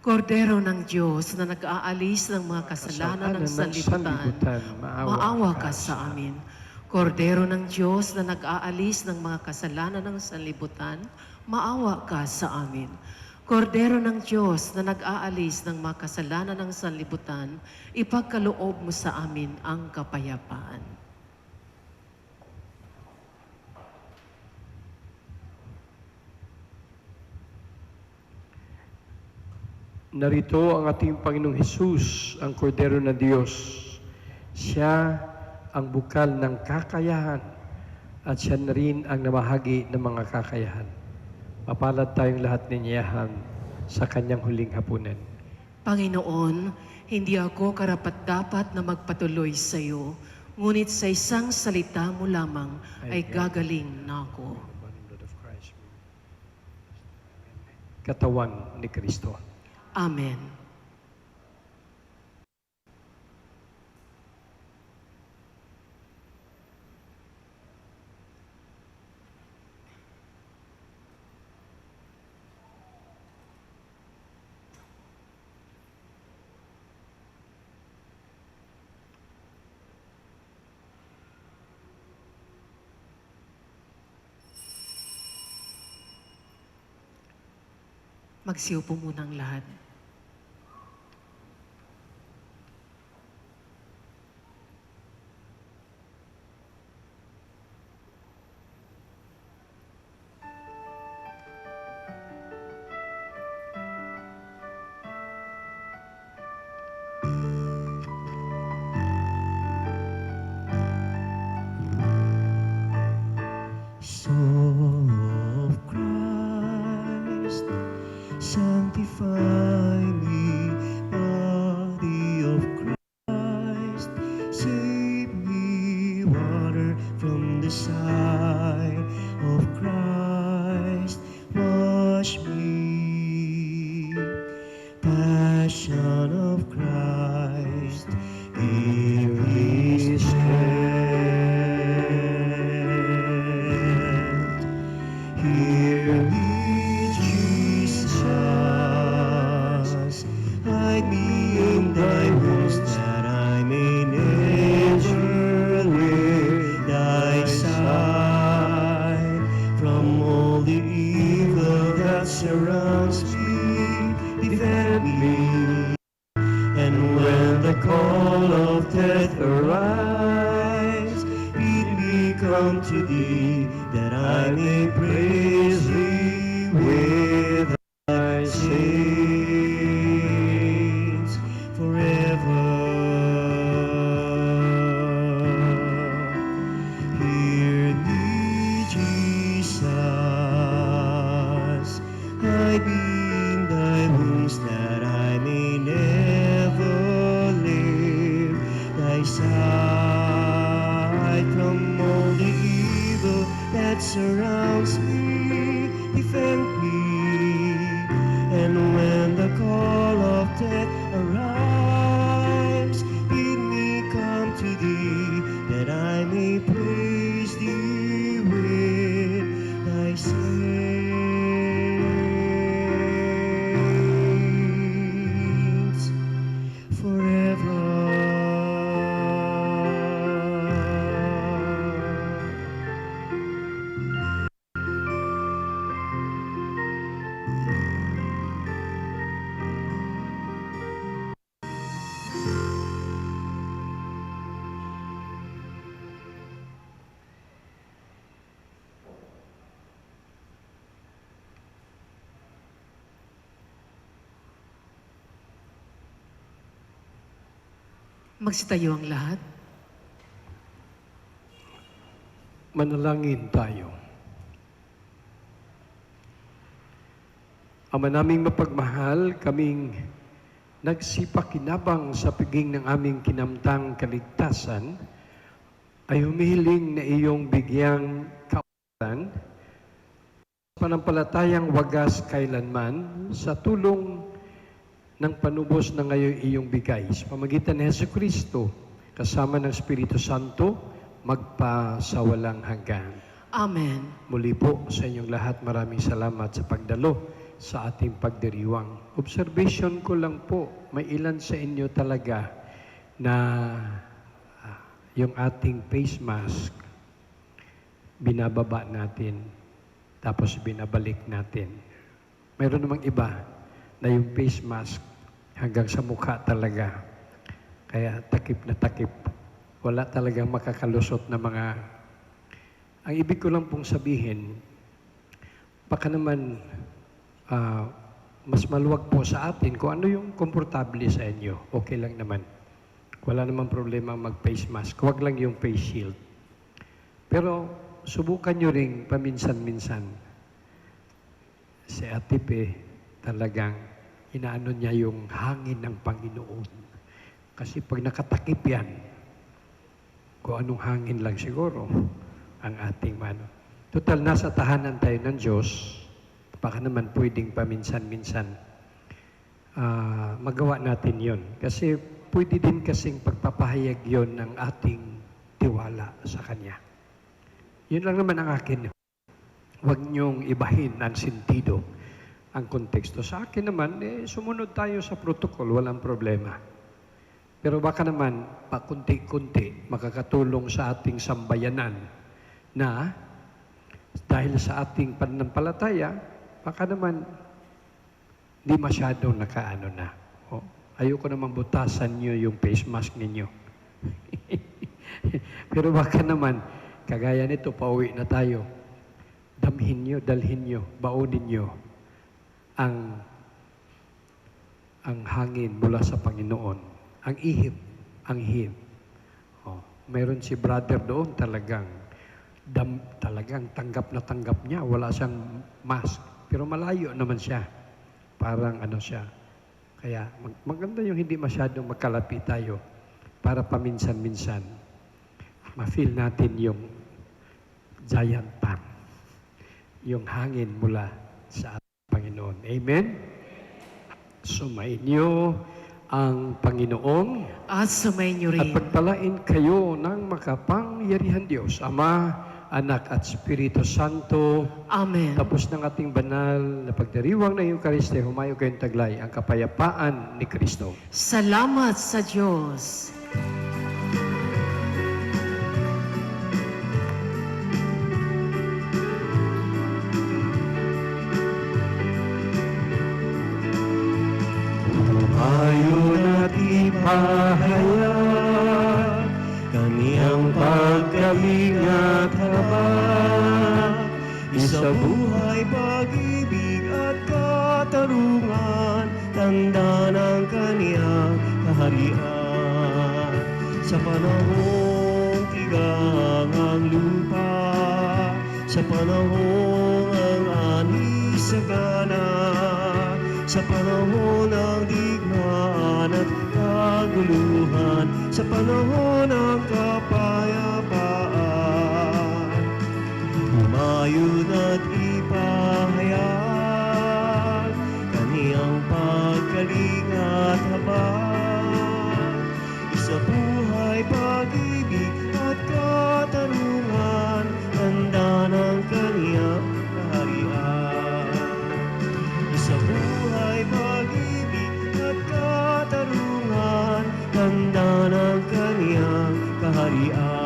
Kordero ng Diyos na nag-aalis ng mga kasalanan ng sanlibutan, maawa ka sa amin. Kordero ng Diyos na nag-aalis ng mga kasalanan ng sanlibutan, maawa ka sa amin. Kordero ng Diyos na nag-aalis ng mga kasalanan ng sanlibutan, ipagkaloob mo sa amin ang kapayapaan. Narito ang ating Panginoong Hesus, ang Kordero ng Diyos. Siya ang bukal ng kakayahan at siya na rin ang namahagi ng mga kakayahan. Mapalad tayong lahat ninyahan sa kanyang huling hapunan. Panginoon, hindi ako karapat-dapat na magpatuloy sa iyo, ngunit sa isang salita mo lamang ay gagaling na ako. Katawan ni Kristo. Amen. Magsiupo muna ang lahat. Soul of Christ, sanctify me. Body of Christ, save me. Water from the side of Christ, wash me. Passion of Christ, here is strength. Hear me, Jesus, hide me in thy wounds, that I may never leave thy side. From all the evil that surrounds me, defend me. And when the call of death arrives, bid me come to thee, that I may praise thee with thy saints. Magsitayo ang lahat. Manalangin tayo. Ama naming mapagmahal, kaming nagsipakinabang sa piging ng aming kinamtang kaligtasan, ay humihiling na iyong bigyang kaulan, panampalatayang wagas kailanman, sa tulong ng panubos na ngayon iyong bigay. Sa pamagitan ni Jesucristo, kasama ng Espiritu Santo, magpasawalang hanggan. Amen. Muli po sa inyong lahat, maraming salamat sa pagdalo sa ating pagdiriwang. Observation ko lang po, may ilan sa inyo talaga na yung ating face mask, binababa natin, tapos binabalik natin. Mayroon namang iba na yung face mask hanggang sa mukha talaga. Kaya takip na takip. Wala talagang makakalusot na mga... Ang ibig ko lang pong sabihin, baka naman mas maluwag po sa atin kung ano yung komportable sa inyo. Okay lang naman. Wala namang problema mag-face mask. Huwag lang yung face shield. Pero subukan nyo ring paminsan-minsan. Si Atipe talagang inaano niya yung hangin ng Panginoon. Kasi pag nakatakip yan, kung anong hangin lang siguro ang ating mano. Total, nasa tahanan tayo ng Diyos, baka naman pwedeng paminsan-minsan magawa natin yon. Kasi pwede din kasing pagpapahayag yon ng ating tiwala sa Kanya. Yun lang naman ang akin. Huwag niyong ibahin ang sentido, ang konteksto. Sa akin naman, sumunod tayo sa protocol, walang problema. Pero baka naman, pakunti-kunti, makakatulong sa ating sambayanan na dahil sa ating pananampalataya, baka naman di masyadong nakaano na. Ayoko namang butasan nyo yung face mask ninyo. Pero baka naman, kagaya nito, pauwi na tayo. Damhin nyo, dalhin nyo, baunin nyo ang hangin mula sa Panginoon. Ang ihip, ang hip. Mayroon si brother doon talagang tanggap na tanggap niya. Wala siyang mask. Pero malayo naman siya. Parang ano siya. Kaya maganda yung hindi masyadong magkalapit tayo para paminsan-minsan ma-feel natin yung giant pan. Yung hangin mula sa ating Panginoon. Amen? Sumainyo ang Panginoon At sumayin niyo at rin. pagpalain kayo ng makapangyarihan Diyos, Ama, Anak at Espiritu Santo. Amen. Tapos ng ating banal na pagdiriwang ng Eucharistia, humayo kayong taglay ang kapayapaan ni Kristo. Salamat sa Diyos. Ayon at ipahayag kaniyang pagkaling at habag, isa buhay, pag-ibig at katarungan, tanda ng kaniyang kaharian. Sa panahong tigang ang lupa, sa panahong ang ani sagana, sa panahon ng digmaan at kaguluhan, sa panahon ng kapayapaan, humayod at ipahayag kaniyang pagkaling at habag, isa buhay, pag-ibig at katarungan, tanda ng kaniyang kaharian. Isa buhay, pag-ibig at katarungan, tanda ng kaniyang kaharian.